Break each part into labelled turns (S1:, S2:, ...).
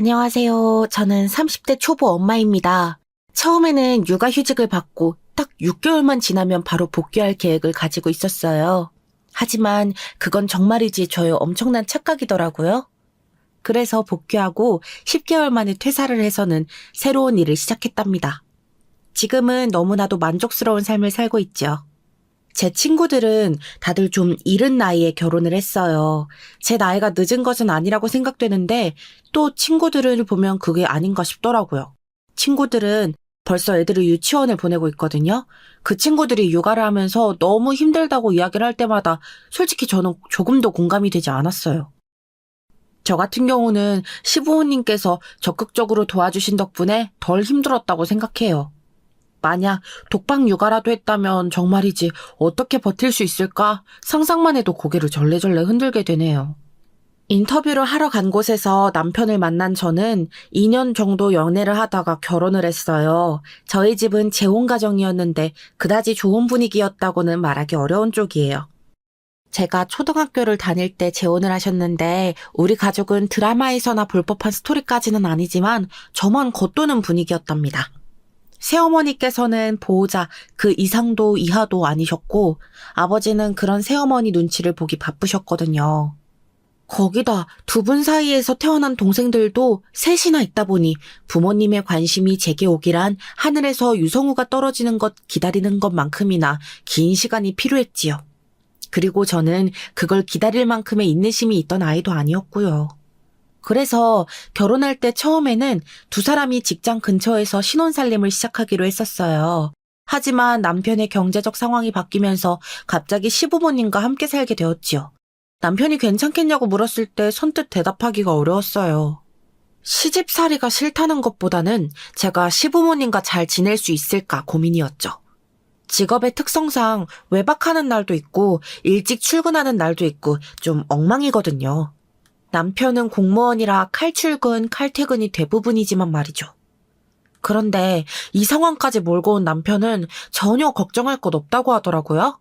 S1: 안녕하세요. 저는 30대 초보 엄마입니다. 처음에는 육아휴직을 받고 딱 6개월만 지나면 바로 복귀할 계획을 가지고 있었어요. 하지만 그건 정말이지 저의 엄청난 착각이더라고요. 그래서 복귀하고 10개월 만에 퇴사를 해서는 새로운 일을 시작했답니다. 지금은 너무나도 만족스러운 삶을 살고 있죠. 제 친구들은 다들 좀 이른 나이에 결혼을 했어요. 제 나이가 늦은 것은 아니라고 생각되는데 또 친구들을 보면 그게 아닌가 싶더라고요. 친구들은 벌써 애들을 유치원을 보내고 있거든요. 그 친구들이 육아를 하면서 너무 힘들다고 이야기를 할 때마다 솔직히 저는 조금도 공감이 되지 않았어요. 저 같은 경우는 시부모님께서 적극적으로 도와주신 덕분에 덜 힘들었다고 생각해요. 만약 독박 육아라도 했다면 정말이지 어떻게 버틸 수 있을까 상상만 해도 고개를 절레절레 흔들게 되네요. 인터뷰를 하러 간 곳에서 남편을 만난 저는 2년 정도 연애를 하다가 결혼을 했어요. 저희 집은 재혼 가정이었는데 그다지 좋은 분위기였다고는 말하기 어려운 쪽이에요. 제가 초등학교를 다닐 때 재혼을 하셨는데 우리 가족은 드라마에서나 볼 법한 스토리까지는 아니지만 저만 겉도는 분위기였답니다. 새어머니께서는 보호자 그 이상도 이하도 아니셨고 아버지는 그런 새어머니 눈치를 보기 바쁘셨거든요. 거기다 두 분 사이에서 태어난 동생들도 셋이나 있다 보니 부모님의 관심이 제게 오기란 하늘에서 유성우가 떨어지는 것 기다리는 것만큼이나 긴 시간이 필요했지요. 그리고 저는 그걸 기다릴 만큼의 인내심이 있던 아이도 아니었고요. 그래서 결혼할 때 처음에는 두 사람이 직장 근처에서 신혼살림을 시작하기로 했었어요. 하지만 남편의 경제적 상황이 바뀌면서 갑자기 시부모님과 함께 살게 되었지요. 남편이 괜찮겠냐고 물었을 때 선뜻 대답하기가 어려웠어요. 시집살이가 싫다는 것보다는 제가 시부모님과 잘 지낼 수 있을까 고민이었죠. 직업의 특성상 외박하는 날도 있고 일찍 출근하는 날도 있고 좀 엉망이거든요. 남편은 공무원이라 칼출근, 칼퇴근이 대부분이지만 말이죠. 그런데 이 상황까지 몰고 온 남편은 전혀 걱정할 것 없다고 하더라고요.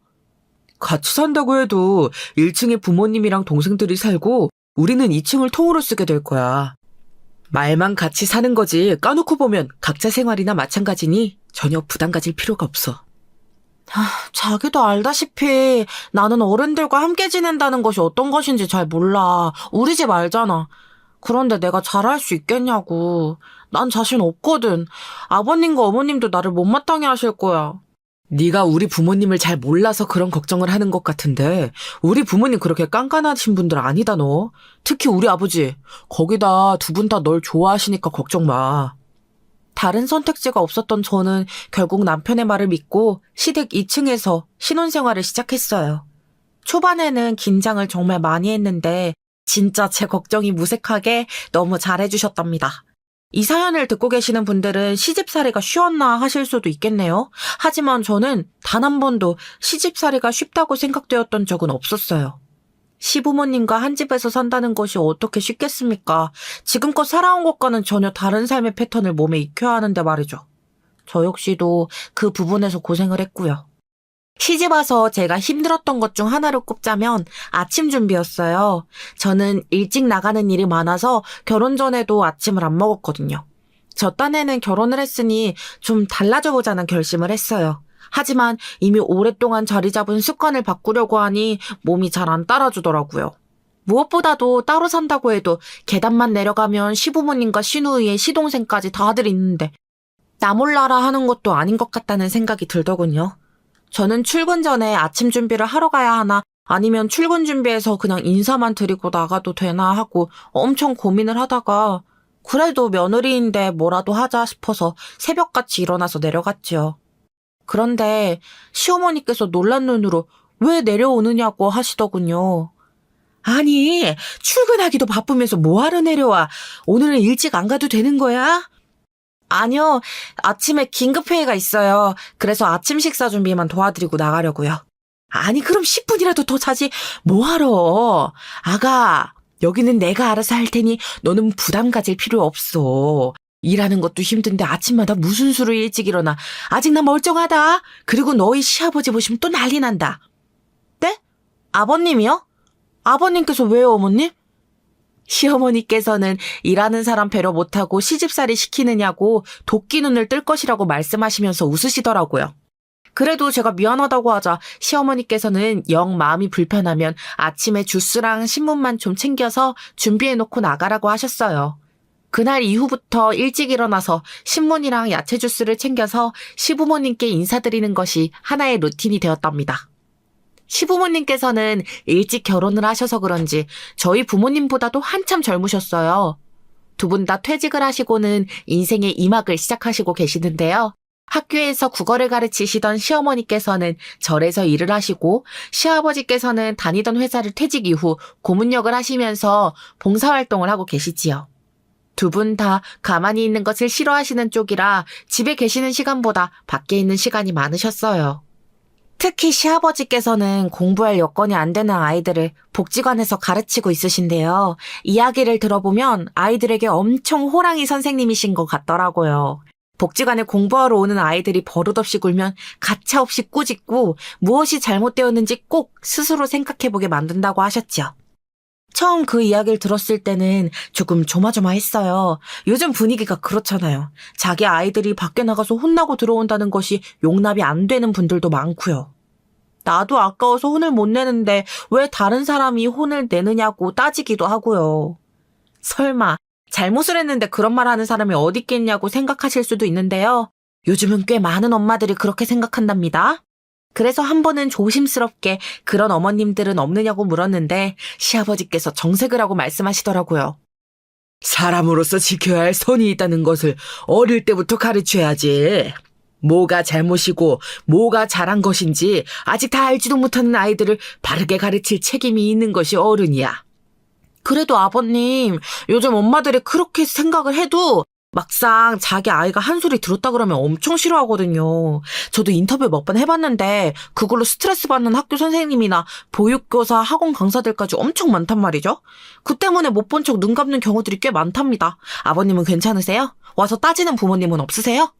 S1: 같이 산다고 해도 1층에 부모님이랑 동생들이 살고 우리는 2층을 통으로 쓰게 될 거야. 말만 같이 사는 거지 까놓고 보면 각자 생활이나 마찬가지니 전혀 부담 가질 필요가 없어. 자기도 알다시피 나는 어른들과 함께 지낸다는 것이 어떤 것인지 잘 몰라. 우리 집 알잖아. 그런데 내가 잘할 수 있겠냐고. 난 자신 없거든. 아버님과 어머님도 나를 못마땅해 하실 거야. 네가 우리 부모님을 잘 몰라서 그런 걱정을 하는 것 같은데 우리 부모님 그렇게 깐깐하신 분들 아니다 너. 특히 우리 아버지. 거기다 두 분 다 널 좋아하시니까 걱정 마. 다른 선택지가 없었던 저는 결국 남편의 말을 믿고 시댁 2층에서 신혼생활을 시작했어요. 초반에는 긴장을 정말 많이 했는데 진짜 제 걱정이 무색하게 너무 잘해주셨답니다. 이 사연을 듣고 계시는 분들은 시집살이가 쉬웠나 하실 수도 있겠네요. 하지만 저는 단 한 번도 시집살이가 쉽다고 생각되었던 적은 없었어요. 시부모님과 한 집에서 산다는 것이 어떻게 쉽겠습니까? 지금껏 살아온 것과는 전혀 다른 삶의 패턴을 몸에 익혀야 하는데 말이죠. 저 역시도 그 부분에서 고생을 했고요. 시집 와서 제가 힘들었던 것 중 하나를 꼽자면 아침 준비였어요. 저는 일찍 나가는 일이 많아서 결혼 전에도 아침을 안 먹었거든요. 저 딴에는 결혼을 했으니 좀 달라져 보자는 결심을 했어요. 하지만 이미 오랫동안 자리 잡은 습관을 바꾸려고 하니 몸이 잘 안 따라주더라고요. 무엇보다도 따로 산다고 해도 계단만 내려가면 시부모님과 시누이의 시동생까지 다들 있는데 나 몰라라 하는 것도 아닌 것 같다는 생각이 들더군요. 저는 출근 전에 아침 준비를 하러 가야 하나 아니면 출근 준비해서 그냥 인사만 드리고 나가도 되나 하고 엄청 고민을 하다가 그래도 며느리인데 뭐라도 하자 싶어서 새벽같이 일어나서 내려갔지요. 그런데 시어머니께서 놀란 눈으로 왜 내려오느냐고 하시더군요. 아니, 출근하기도 바쁘면서 뭐하러 내려와? 오늘은 일찍 안 가도 되는 거야? 아니요, 아침에 긴급회의가 있어요. 그래서 아침 식사 준비만 도와드리고 나가려고요. 아니, 그럼 10분이라도 더 자지 뭐하러? 아가, 여기는 내가 알아서 할 테니 너는 부담 가질 필요 없어. 일하는 것도 힘든데 아침마다 무슨 수로 일찍 일어나. 아직 나 멀쩡하다. 그리고 너희 시아버지 보시면 또 난리 난다. 네? 아버님이요? 아버님께서 왜요, 어머님? 시어머니께서는 일하는 사람 배려 못하고 시집살이 시키느냐고 도끼 눈을 뜰 것이라고 말씀하시면서 웃으시더라고요. 그래도 제가 미안하다고 하자 시어머니께서는 영 마음이 불편하면 아침에 주스랑 신문만 좀 챙겨서 준비해놓고 나가라고 하셨어요. 그날 이후부터 일찍 일어나서 신문이랑 야채 주스를 챙겨서 시부모님께 인사드리는 것이 하나의 루틴이 되었답니다. 시부모님께서는 일찍 결혼을 하셔서 그런지 저희 부모님보다도 한참 젊으셨어요. 두 분 다 퇴직을 하시고는 인생의 2막을 시작하시고 계시는데요. 학교에서 국어를 가르치시던 시어머니께서는 절에서 일을 하시고 시아버지께서는 다니던 회사를 퇴직 이후 고문역을 하시면서 봉사활동을 하고 계시지요. 두 분 다 가만히 있는 것을 싫어하시는 쪽이라 집에 계시는 시간보다 밖에 있는 시간이 많으셨어요. 특히 시아버지께서는 공부할 여건이 안 되는 아이들을 복지관에서 가르치고 있으신데요. 이야기를 들어보면 아이들에게 엄청 호랑이 선생님이신 것 같더라고요. 복지관에 공부하러 오는 아이들이 버릇없이 굴면 가차없이 꾸짖고 무엇이 잘못되었는지 꼭 스스로 생각해보게 만든다고 하셨죠. 처음 그 이야기를 들었을 때는 조금 조마조마했어요. 요즘 분위기가 그렇잖아요. 자기 아이들이 밖에 나가서 혼나고 들어온다는 것이 용납이 안 되는 분들도 많고요. 나도 아까워서 혼을 못 내는데 왜 다른 사람이 혼을 내느냐고 따지기도 하고요. 설마 잘못을 했는데 그런 말 하는 사람이 어디 있겠냐고 생각하실 수도 있는데요. 요즘은 꽤 많은 엄마들이 그렇게 생각한답니다. 그래서 한 번은 조심스럽게 그런 어머님들은 없느냐고 물었는데 시아버지께서 정색을 하고 말씀하시더라고요.
S2: 사람으로서 지켜야 할 선이 있다는 것을 어릴 때부터 가르쳐야지. 뭐가 잘못이고 뭐가 잘한 것인지 아직 다 알지도 못하는 아이들을 바르게 가르칠 책임이 있는 것이 어른이야.
S1: 그래도 아버님, 요즘 엄마들이 그렇게 생각을 해도 막상 자기 아이가 한 소리 들었다 그러면 엄청 싫어하거든요. 저도 인터뷰 몇 번 해봤는데 그걸로 스트레스 받는 학교 선생님이나 보육교사, 학원 강사들까지 엄청 많단 말이죠. 그 때문에 못 본 척 눈 감는 경우들이 꽤 많답니다. 아버님은 괜찮으세요? 와서 따지는 부모님은 없으세요?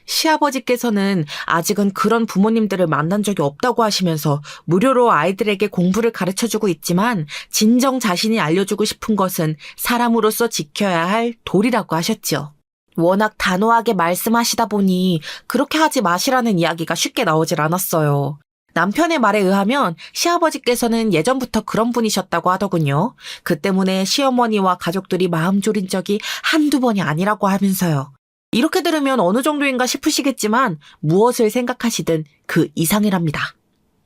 S1: 시아버지께서는 아직은 그런 부모님들을 만난 적이 없다고 하시면서 무료로 아이들에게 공부를 가르쳐주고 있지만 진정 자신이 알려주고 싶은 것은 사람으로서 지켜야 할 도리라고 하셨죠. 워낙 단호하게 말씀하시다 보니 그렇게 하지 마시라는 이야기가 쉽게 나오질 않았어요. 남편의 말에 의하면 시아버지께서는 예전부터 그런 분이셨다고 하더군요. 그 때문에 시어머니와 가족들이 마음 졸인 적이 한두 번이 아니라고 하면서요. 이렇게 들으면 어느 정도인가 싶으시겠지만 무엇을 생각하시든 그 이상이랍니다.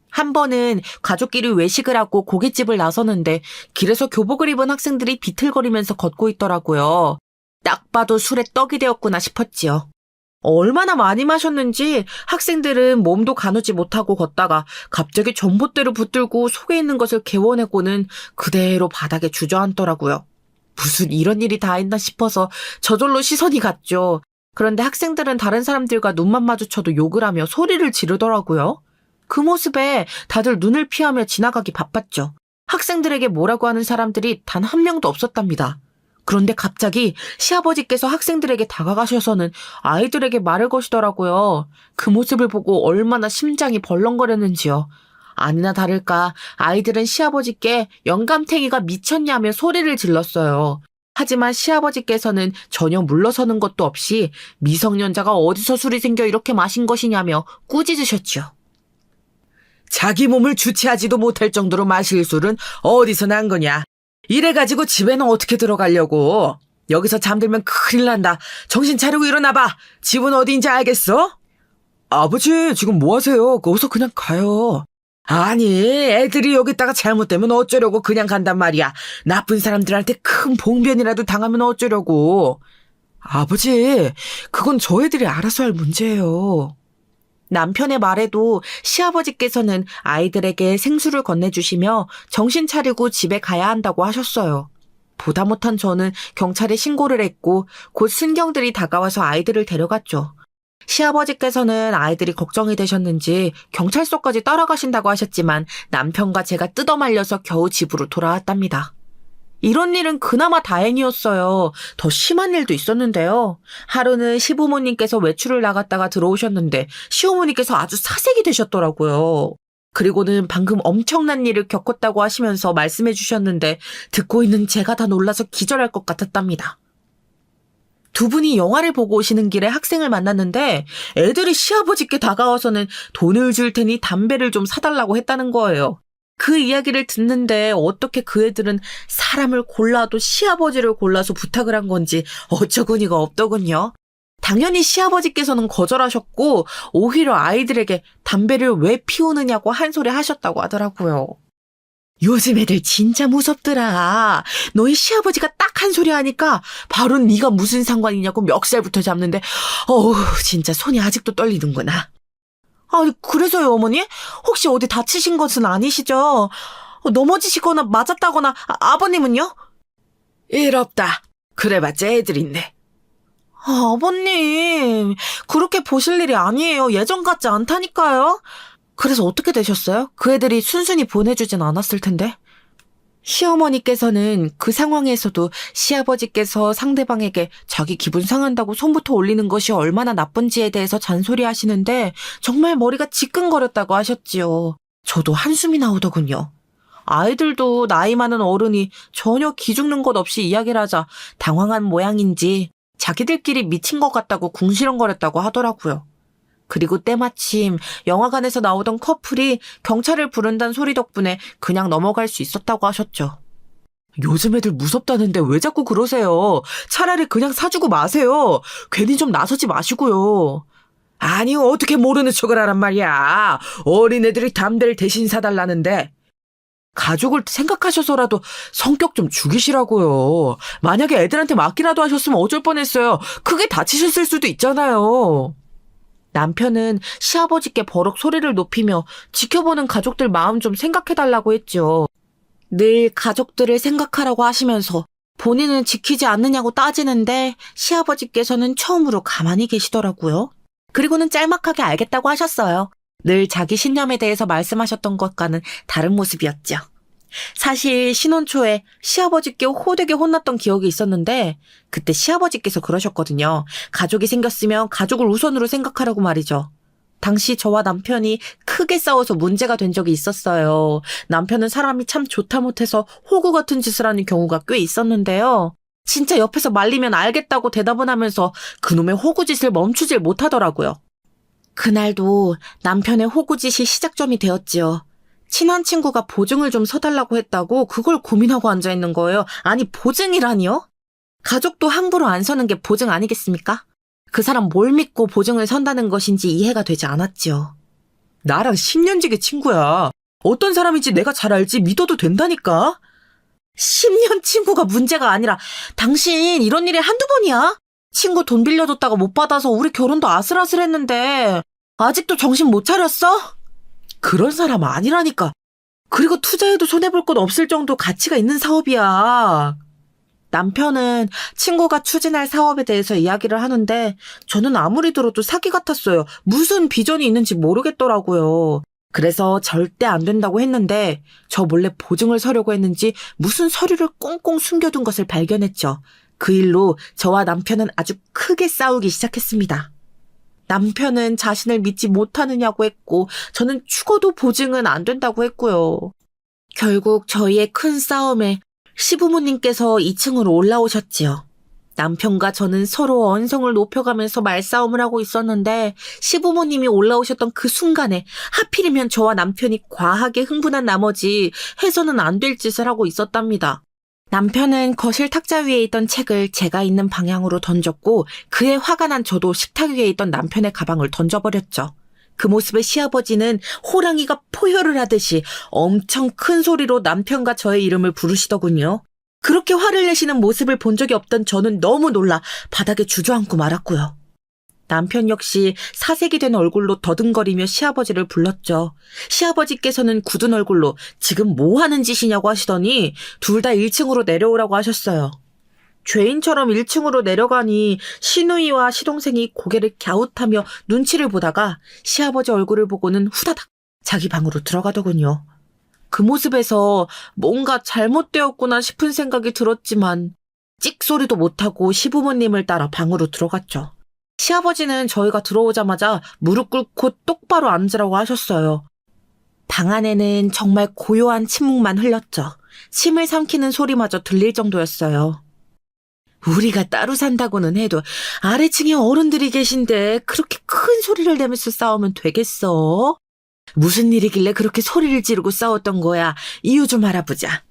S1: 한 번은 가족끼리 외식을 하고 고깃집을 나서는데 길에서 교복을 입은 학생들이 비틀거리면서 걷고 있더라고요. 딱 봐도 술에 떡이 되었구나 싶었지요. 얼마나 많이 마셨는지 학생들은 몸도 가누지 못하고 걷다가 갑자기 전봇대를 붙들고 속에 있는 것을 개워내고는 그대로 바닥에 주저앉더라고요. 무슨 이런 일이 다 있나 싶어서 저절로 시선이 갔죠. 그런데 학생들은 다른 사람들과 눈만 마주쳐도 욕을 하며 소리를 지르더라고요. 그 모습에 다들 눈을 피하며 지나가기 바빴죠. 학생들에게 뭐라고 하는 사람들이 단 한 명도 없었답니다. 그런데 갑자기 시아버지께서 학생들에게 다가가셔서는 아이들에게 말을 거시더라고요. 그 모습을 보고 얼마나 심장이 벌렁거렸는지요. 아니나 다를까 아이들은 시아버지께 영감탱이가 미쳤냐며 소리를 질렀어요. 하지만 시아버지께서는 전혀 물러서는 것도 없이 미성년자가 어디서 술이 생겨 이렇게 마신 것이냐며 꾸짖으셨죠.
S2: 자기 몸을 주체하지도 못할 정도로 마실 술은 어디서 난 거냐. 이래가지고 집에는 어떻게 들어가려고. 여기서 잠들면 큰일 난다. 정신 차리고 일어나봐. 집은 어디인지 알겠어? 아버지, 지금 뭐 하세요? 거기서 그냥 가요. 아니, 애들이 여기다가 잘못되면 어쩌려고 그냥 간단 말이야. 나쁜 사람들한테 큰 봉변이라도 당하면 어쩌려고. 아버지, 그건 저 애들이 알아서 할 문제예요.
S1: 남편의 말에도 시아버지께서는 아이들에게 생수를 건네주시며 정신 차리고 집에 가야 한다고 하셨어요. 보다 못한 저는 경찰에 신고를 했고 곧 순경들이 다가와서 아이들을 데려갔죠. 시아버지께서는 아이들이 걱정이 되셨는지 경찰서까지 따라가신다고 하셨지만 남편과 제가 뜯어말려서 겨우 집으로 돌아왔답니다. 이런 일은 그나마 다행이었어요. 더 심한 일도 있었는데요. 하루는 시부모님께서 외출을 나갔다가 들어오셨는데 시어머니께서 아주 사색이 되셨더라고요. 그리고는 방금 엄청난 일을 겪었다고 하시면서 말씀해 주셨는데 듣고 있는 제가 다 놀라서 기절할 것 같았답니다. 두 분이 영화를 보고 오시는 길에 학생을 만났는데 애들이 시아버지께 다가와서는 돈을 줄 테니 담배를 좀 사달라고 했다는 거예요. 그 이야기를 듣는데 어떻게 그 애들은 사람을 골라도 시아버지를 골라서 부탁을 한 건지 어처구니가 없더군요. 당연히 시아버지께서는 거절하셨고 오히려 아이들에게 담배를 왜 피우느냐고 한 소리 하셨다고 하더라고요. 요즘 애들 진짜 무섭더라. 너희 시아버지가 딱 한 소리 하니까 바로 네가 무슨 상관이냐고 멱살부터 잡는데 어우 진짜 손이 아직도 떨리는구나. 아 그래서요 어머니? 혹시 어디 다치신 것은 아니시죠? 넘어지시거나 맞았다거나 아버님은요?
S2: 일 없다. 그래봤자 애들인데.
S1: 아버님, 그렇게 보실 일이 아니에요. 예전 같지 않다니까요. 그래서 어떻게 되셨어요? 그 애들이 순순히 보내주진 않았을 텐데. 시어머니께서는 그 상황에서도 시아버지께서 상대방에게 자기 기분 상한다고 손부터 올리는 것이 얼마나 나쁜지에 대해서 잔소리하시는데 정말 머리가 지끈거렸다고 하셨지요. 저도 한숨이 나오더군요. 아이들도 나이 많은 어른이 전혀 기죽는 것 없이 이야기를 하자 당황한 모양인지 자기들끼리 미친 것 같다고 궁시렁거렸다고 하더라고요. 그리고 때마침 영화관에서 나오던 커플이 경찰을 부른다는 소리 덕분에 그냥 넘어갈 수 있었다고 하셨죠.
S2: 요즘 애들 무섭다는데 왜 자꾸 그러세요? 차라리 그냥 사주고 마세요. 괜히 좀 나서지 마시고요. 아니 어떻게 모르는 척을 하란 말이야. 어린애들이 담배를 대신 사달라는데. 가족을 생각하셔서라도 성격 좀 죽이시라고요. 만약에 애들한테 맡기라도 하셨으면 어쩔 뻔했어요. 크게 다치셨을 수도 있잖아요.
S1: 남편은 시아버지께 버럭 소리를 높이며 지켜보는 가족들 마음 좀 생각해달라고 했죠. 늘 가족들을 생각하라고 하시면서 본인은 지키지 않느냐고 따지는데 시아버지께서는 처음으로 가만히 계시더라고요. 그리고는 짤막하게 알겠다고 하셨어요. 늘 자기 신념에 대해서 말씀하셨던 것과는 다른 모습이었죠. 사실 신혼 초에 시아버지께 호되게 혼났던 기억이 있었는데 그때 시아버지께서 그러셨거든요. 가족이 생겼으면 가족을 우선으로 생각하라고 말이죠. 당시 저와 남편이 크게 싸워서 문제가 된 적이 있었어요. 남편은 사람이 참 좋다 못해서 호구 같은 짓을 하는 경우가 꽤 있었는데요. 진짜 옆에서 말리면 알겠다고 대답은 하면서 그놈의 호구짓을 멈추질 못하더라고요. 그날도 남편의 호구짓이 시작점이 되었지요. 친한 친구가 보증을 좀 서달라고 했다고 그걸 고민하고 앉아있는 거예요. 아니 보증이라니요? 가족도 함부로 안 서는 게 보증 아니겠습니까? 그 사람 뭘 믿고 보증을 선다는 것인지 이해가 되지 않았지요.
S2: 나랑 10년지기 친구야. 어떤 사람인지 내가 잘 알지 믿어도 된다니까?
S1: 10년 친구가 문제가 아니라 당신 이런 일이 한두 번이야? 친구 돈 빌려줬다가 못 받아서 우리 결혼도 아슬아슬했는데 아직도 정신 못 차렸어?
S2: 그런 사람 아니라니까. 그리고 투자해도 손해볼 건 없을 정도 가치가 있는 사업이야.
S1: 남편은 친구가 추진할 사업에 대해서 이야기를 하는데 저는 아무리 들어도 사기 같았어요. 무슨 비전이 있는지 모르겠더라고요. 그래서 절대 안 된다고 했는데 저 몰래 보증을 서려고 했는지 무슨 서류를 꽁꽁 숨겨둔 것을 발견했죠. 그 일로 저와 남편은 아주 크게 싸우기 시작했습니다. 남편은 자신을 믿지 못하느냐고 했고 저는 죽어도 보증은 안 된다고 했고요. 결국 저희의 큰 싸움에 시부모님께서 2층으로 올라오셨지요. 남편과 저는 서로 언성을 높여가면서 말싸움을 하고 있었는데 시부모님이 올라오셨던 그 순간에 하필이면 저와 남편이 과하게 흥분한 나머지 해서는 안 될 짓을 하고 있었답니다. 남편은 거실 탁자 위에 있던 책을 제가 있는 방향으로 던졌고 그에 화가 난 저도 식탁 위에 있던 남편의 가방을 던져버렸죠. 그 모습에 시아버지는 호랑이가 포효를 하듯이 엄청 큰 소리로 남편과 저의 이름을 부르시더군요. 그렇게 화를 내시는 모습을 본 적이 없던 저는 너무 놀라 바닥에 주저앉고 말았고요. 남편 역시 사색이 된 얼굴로 더듬거리며 시아버지를 불렀죠. 시아버지께서는 굳은 얼굴로 지금 뭐 하는 짓이냐고 하시더니 둘 다 1층으로 내려오라고 하셨어요. 죄인처럼 1층으로 내려가니 시누이와 시동생이 고개를 갸웃하며 눈치를 보다가 시아버지 얼굴을 보고는 후다닥 자기 방으로 들어가더군요. 그 모습에서 뭔가 잘못되었구나 싶은 생각이 들었지만 찍소리도 못하고 시부모님을 따라 방으로 들어갔죠. 시아버지는 저희가 들어오자마자 무릎 꿇고 똑바로 앉으라고 하셨어요. 방 안에는 정말 고요한 침묵만 흘렀죠. 침을 삼키는 소리마저 들릴 정도였어요. 우리가 따로 산다고는 해도 아래층에 어른들이 계신데 그렇게 큰 소리를 내면서 싸우면 되겠어? 무슨 일이길래 그렇게 소리를 지르고 싸웠던 거야? 이유 좀 알아보자.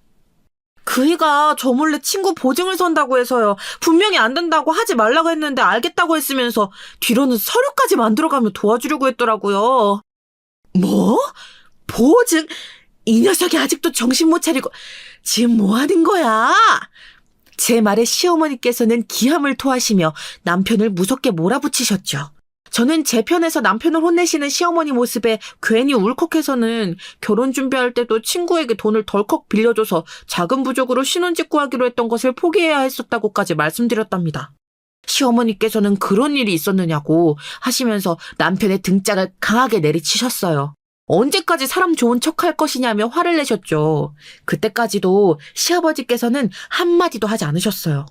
S1: 그이가 저 몰래 친구 보증을 선다고 해서요. 분명히 안 된다고 하지 말라고 했는데 알겠다고 했으면서 뒤로는 서류까지 만들어가며 도와주려고 했더라고요. 뭐? 보증? 이 녀석이 아직도 정신 못 차리고 지금 뭐 하는 거야? 제 말에 시어머니께서는 기함을 토하시며 남편을 무섭게 몰아붙이셨죠. 저는 제 편에서 남편을 혼내시는 시어머니 모습에 괜히 울컥해서는 결혼 준비할 때도 친구에게 돈을 덜컥 빌려줘서 자금 부족으로 신혼집 구하기로 했던 것을 포기해야 했었다고까지 말씀드렸답니다. 시어머니께서는 그런 일이 있었느냐고 하시면서 남편의 등짝을 강하게 내리치셨어요. 언제까지 사람 좋은 척할 것이냐며 화를 내셨죠. 그때까지도 시아버지께서는 한마디도 하지 않으셨어요.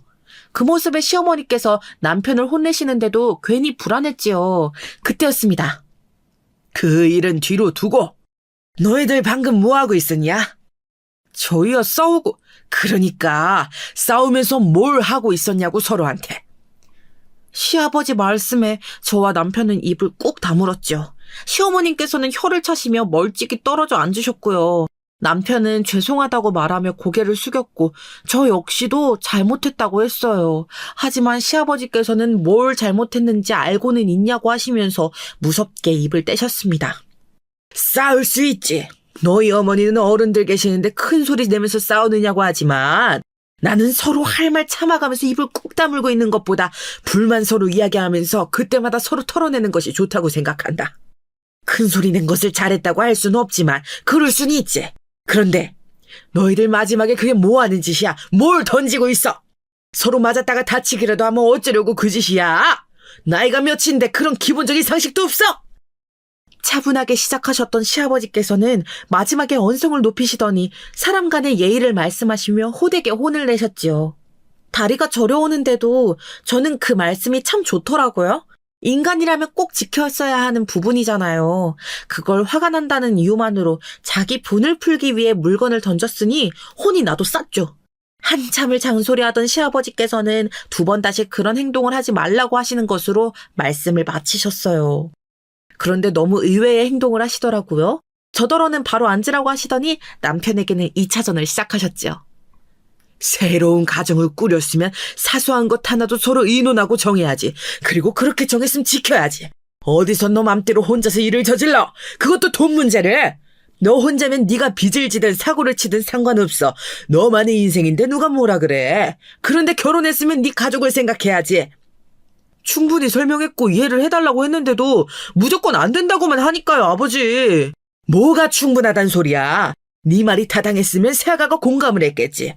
S1: 그 모습에 시어머니께서 남편을 혼내시는데도 괜히 불안했지요. 그때였습니다.
S2: 그 일은 뒤로 두고 너희들 방금 뭐하고 있었냐? 저희야 싸우고 그러니까 싸우면서 뭘 하고 있었냐고 서로한테.
S1: 시아버지 말씀에 저와 남편은 입을 꾹 다물었죠. 시어머님께서는 혀를 차시며 멀찍이 떨어져 앉으셨고요. 남편은 죄송하다고 말하며 고개를 숙였고 저 역시도 잘못했다고 했어요. 하지만 시아버지께서는 뭘 잘못했는지 알고는 있냐고 하시면서 무섭게 입을 떼셨습니다.
S2: 싸울 수 있지. 너희 어머니는 어른들 계시는데 큰 소리 내면서 싸우느냐고 하지만 나는 서로 할 말 참아가면서 입을 꾹 다물고 있는 것보다 불만 서로 이야기하면서 그때마다 서로 털어내는 것이 좋다고 생각한다. 큰 소리 낸 것을 잘했다고 할 수는 없지만 그럴 수는 있지. 그런데 너희들 마지막에 그게 뭐 하는 짓이야? 뭘 던지고 있어? 서로 맞았다가 다치기라도 하면 어쩌려고 그 짓이야? 나이가 몇인데 그런 기본적인 상식도 없어?
S1: 차분하게 시작하셨던 시아버지께서는 마지막에 언성을 높이시더니 사람 간의 예의를 말씀하시며 호되게 혼을 내셨지요. 다리가 저려오는데도 저는 그 말씀이 참 좋더라고요. 인간이라면 꼭 지켰어야 하는 부분이잖아요. 그걸 화가 난다는 이유만으로 자기 분을 풀기 위해 물건을 던졌으니 혼이 나도 쌌죠. 한참을 장소리하던 시아버지께서는 2번 다시 그런 행동을 하지 말라고 하시는 것으로 말씀을 마치셨어요. 그런데 너무 의외의 행동을 하시더라고요. 저더러는 바로 앉으라고 하시더니 남편에게는 2차전을 시작하셨죠.
S2: 새로운 가정을 꾸렸으면 사소한 것 하나도 서로 의논하고 정해야지. 그리고 그렇게 정했으면 지켜야지. 어디서 너 맘대로 혼자서 일을 저질러. 그것도 돈 문제를. 너 혼자면 네가 빚을 지든 사고를 치든 상관없어. 너만의 인생인데 누가 뭐라 그래. 그런데 결혼했으면 네 가족을 생각해야지. 충분히 설명했고 이해를 해달라고 했는데도 무조건 안 된다고만 하니까요, 아버지. 뭐가 충분하단 소리야. 네 말이 타당했으면 새아가가 공감을 했겠지.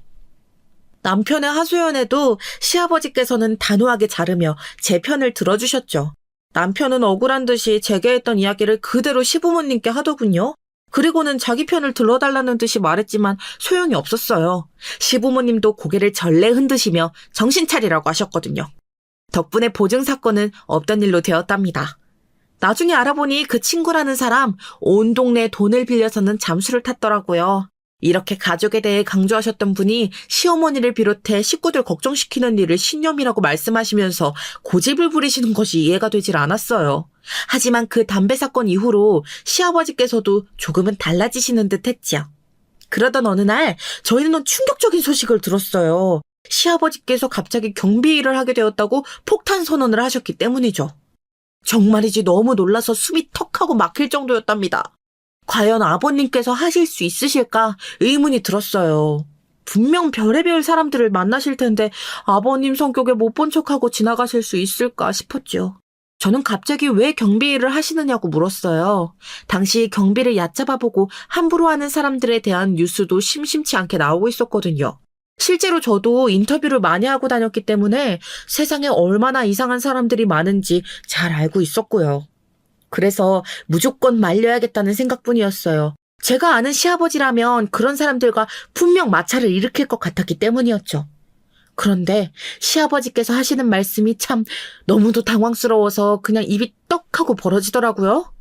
S1: 남편의 하소연에도 시아버지께서는 단호하게 자르며 제 편을 들어주셨죠. 남편은 억울한 듯이 제게 했던 이야기를 그대로 시부모님께 하더군요. 그리고는 자기 편을 들어달라는 듯이 말했지만 소용이 없었어요. 시부모님도 고개를 절레 흔드시며 정신 차리라고 하셨거든요. 덕분에 보증 사건은 없던 일로 되었답니다. 나중에 알아보니 그 친구라는 사람 온 동네에 돈을 빌려서는 잠수를 탔더라고요. 이렇게 가족에 대해 강조하셨던 분이 시어머니를 비롯해 식구들 걱정시키는 일을 신념이라고 말씀하시면서 고집을 부리시는 것이 이해가 되질 않았어요. 하지만 그 담배 사건 이후로 시아버지께서도 조금은 달라지시는 듯 했지요. 그러던 어느 날 저희는 충격적인 소식을 들었어요. 시아버지께서 갑자기 경비 일을 하게 되었다고 폭탄 선언을 하셨기 때문이죠. 정말이지 너무 놀라서 숨이 턱하고 막힐 정도였답니다. 과연 아버님께서 하실 수 있으실까 의문이 들었어요. 분명 별의별 사람들을 만나실 텐데 아버님 성격에 못 본 척하고 지나가실 수 있을까 싶었죠. 저는 갑자기 왜 경비 일을 하시느냐고 물었어요. 당시 경비를 얕잡아보고 함부로 하는 사람들에 대한 뉴스도 심심치 않게 나오고 있었거든요. 실제로 저도 인터뷰를 많이 하고 다녔기 때문에 세상에 얼마나 이상한 사람들이 많은지 잘 알고 있었고요. 그래서 무조건 말려야겠다는 생각뿐이었어요. 제가 아는 시아버지라면 그런 사람들과 분명 마찰을 일으킬 것 같았기 때문이었죠. 그런데 시아버지께서 하시는 말씀이 참 너무도 당황스러워서 그냥 입이 떡 하고 벌어지더라고요.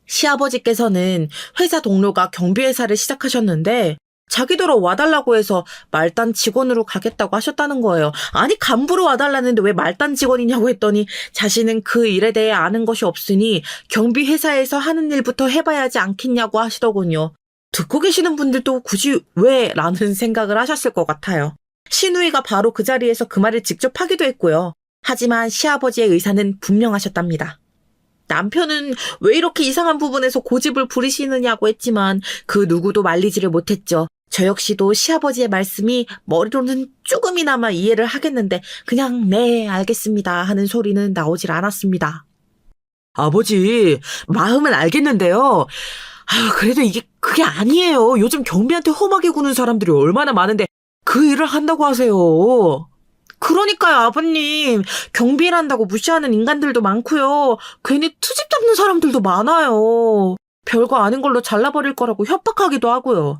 S1: 시아버지께서는 회사 동료가 경비회사를 시작하셨는데 자기더러 와달라고 해서 말단 직원으로 가겠다고 하셨다는 거예요. 아니 간부로 와달라는데 왜 말단 직원이냐고 했더니 자신은 그 일에 대해 아는 것이 없으니 경비회사에서 하는 일부터 해봐야 하지 않겠냐고 하시더군요. 듣고 계시는 분들도 굳이 왜? 라는 생각을 하셨을 것 같아요. 시누이가 바로 그 자리에서 그 말을 직접 하기도 했고요. 하지만 시아버지의 의사는 분명하셨답니다. 남편은 왜 이렇게 이상한 부분에서 고집을 부리시느냐고 했지만 그 누구도 말리지를 못했죠. 저 역시도 시아버지의 말씀이 머리로는 조금이나마 이해를 하겠는데 그냥 네 알겠습니다 하는 소리는 나오질 않았습니다.
S2: 아버지, 마음은 알겠는데요. 그래도 이게 그게 아니에요. 요즘 경비한테 험하게 구는 사람들이 얼마나 많은데 그 일을 한다고 하세요.
S1: 그러니까요, 아버님. 경비일한다고 무시하는 인간들도 많고요. 괜히 투집 잡는 사람들도 많아요. 별거 아닌 걸로 잘라버릴 거라고 협박하기도 하고요.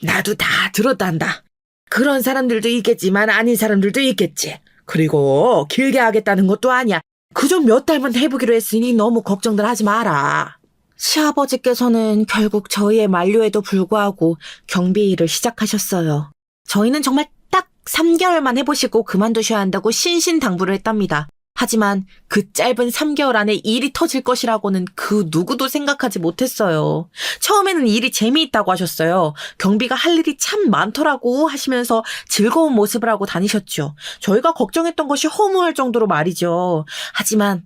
S2: 나도 다 들었단다. 그런 사람들도 있겠지만 아닌 사람들도 있겠지. 그리고 길게 하겠다는 것도 아니야. 그저 몇 달만 해보기로 했으니 너무 걱정들 하지 마라.
S1: 시아버지께서는 결국 저희의 만류에도 불구하고 경비 일을 시작하셨어요. 저희는 정말 딱 3개월만 해보시고 그만두셔야 한다고 신신당부를 했답니다. 하지만 그 짧은 3개월 안에 일이 터질 것이라고는 그 누구도 생각하지 못했어요. 처음에는 일이 재미있다고 하셨어요. 경비가 할 일이 참 많더라고 하시면서 즐거운 모습을 하고 다니셨죠. 저희가 걱정했던 것이 허무할 정도로 말이죠. 하지만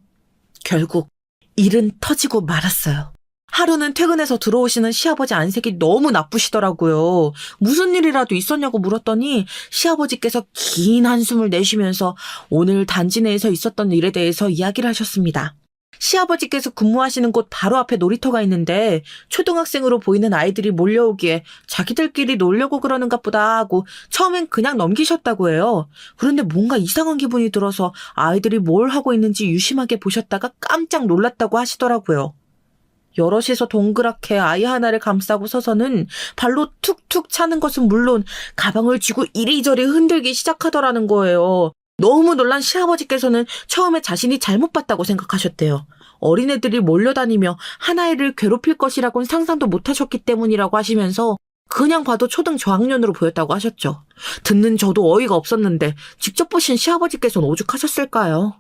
S1: 결국 일은 터지고 말았어요. 하루는 퇴근해서 들어오시는 시아버지 안색이 너무 나쁘시더라고요. 무슨 일이라도 있었냐고 물었더니 시아버지께서 긴 한숨을 내쉬면서 오늘 단지 내에서 있었던 일에 대해서 이야기를 하셨습니다. 시아버지께서 근무하시는 곳 바로 앞에 놀이터가 있는데 초등학생으로 보이는 아이들이 몰려오기에 자기들끼리 놀려고 그러는가 보다 하고 처음엔 그냥 넘기셨다고 해요. 그런데 뭔가 이상한 기분이 들어서 아이들이 뭘 하고 있는지 유심하게 보셨다가 깜짝 놀랐다고 하시더라고요. 여럿이서 동그랗게 아이 하나를 감싸고 서서는 발로 툭툭 차는 것은 물론 가방을 쥐고 이리저리 흔들기 시작하더라는 거예요. 너무 놀란 시아버지께서는 처음에 자신이 잘못 봤다고 생각하셨대요. 어린애들이 몰려다니며 하나이를 괴롭힐 것이라고는 상상도 못하셨기 때문이라고 하시면서 그냥 봐도 초등 저학년으로 보였다고 하셨죠. 듣는 저도 어이가 없었는데 직접 보신 시아버지께서는 오죽하셨을까요?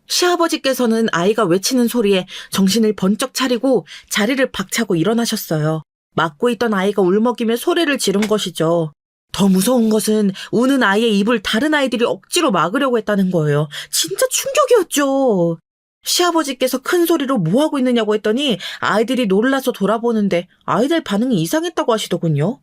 S1: 시아버지께서는 아이가 외치는 소리에 정신을 번쩍 차리고 자리를 박차고 일어나셨어요. 맡고 있던 아이가 울먹이며 소리를 지른 것이죠. 더 무서운 것은 우는 아이의 입을 다른 아이들이 억지로 막으려고 했다는 거예요. 진짜 충격이었죠. 시아버지께서 큰 소리로 뭐 하고 있느냐고 했더니 아이들이 놀라서 돌아보는데 아이들 반응이 이상했다고 하시더군요.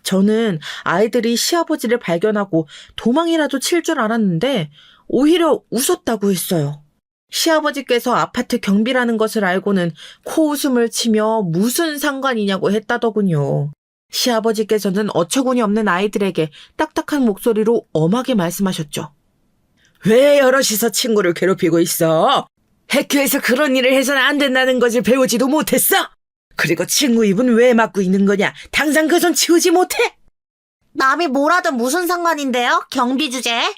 S1: 저는 아이들이 시아버지를 발견하고 도망이라도 칠 줄 알았는데 오히려 웃었다고 했어요. 시아버지께서 아파트 경비라는 것을 알고는 코웃음을 치며 무슨 상관이냐고 했다더군요. 시아버지께서는 어처구니 없는 아이들에게 딱딱한 목소리로 엄하게 말씀하셨죠.
S2: 왜 여럿이서 친구를 괴롭히고 있어? 학교에서 그런 일을 해서는 안 된다는 것을 배우지도 못했어? 그리고 친구 입은 왜 막고 있는 거냐? 당장 그 손 치우지 못해?
S1: 남이 뭐라든 무슨 상관인데요? 경비 주제?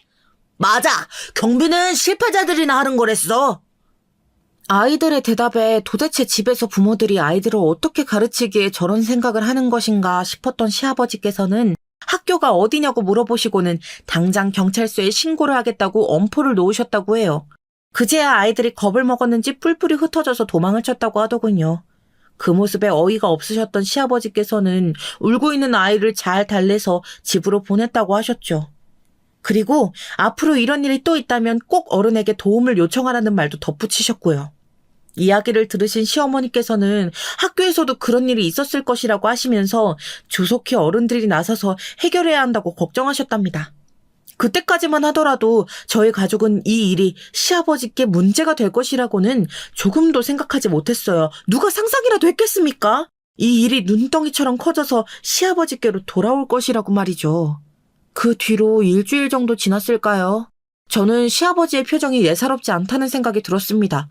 S1: 맞아. 경비는 실패자들이나 하는 거랬어. 아이들의 대답에 도대체 집에서 부모들이 아이들을 어떻게 가르치기에 저런 생각을 하는 것인가 싶었던 시아버지께서는 학교가 어디냐고 물어보시고는 당장 경찰서에 신고를 하겠다고 엄포를 놓으셨다고 해요. 그제야 아이들이 겁을 먹었는지 뿔뿔이 흩어져서 도망을 쳤다고 하더군요. 그 모습에 어이가 없으셨던 시아버지께서는 울고 있는 아이를 잘 달래서 집으로 보냈다고 하셨죠. 그리고 앞으로 이런 일이 또 있다면 꼭 어른에게 도움을 요청하라는 말도 덧붙이셨고요. 이야기를 들으신 시어머니께서는 학교에서도 그런 일이 있었을 것이라고 하시면서 조속히 어른들이 나서서 해결해야 한다고 걱정하셨답니다. 그때까지만 하더라도 저희 가족은 이 일이 시아버지께 문제가 될 것이라고는 조금도 생각하지 못했어요. 누가 상상이라도 했겠습니까? 이 일이 눈덩이처럼 커져서 시아버지께로 돌아올 것이라고 말이죠. 그 뒤로 일주일 정도 지났을까요? 저는 시아버지의 표정이 예사롭지 않다는 생각이 들었습니다.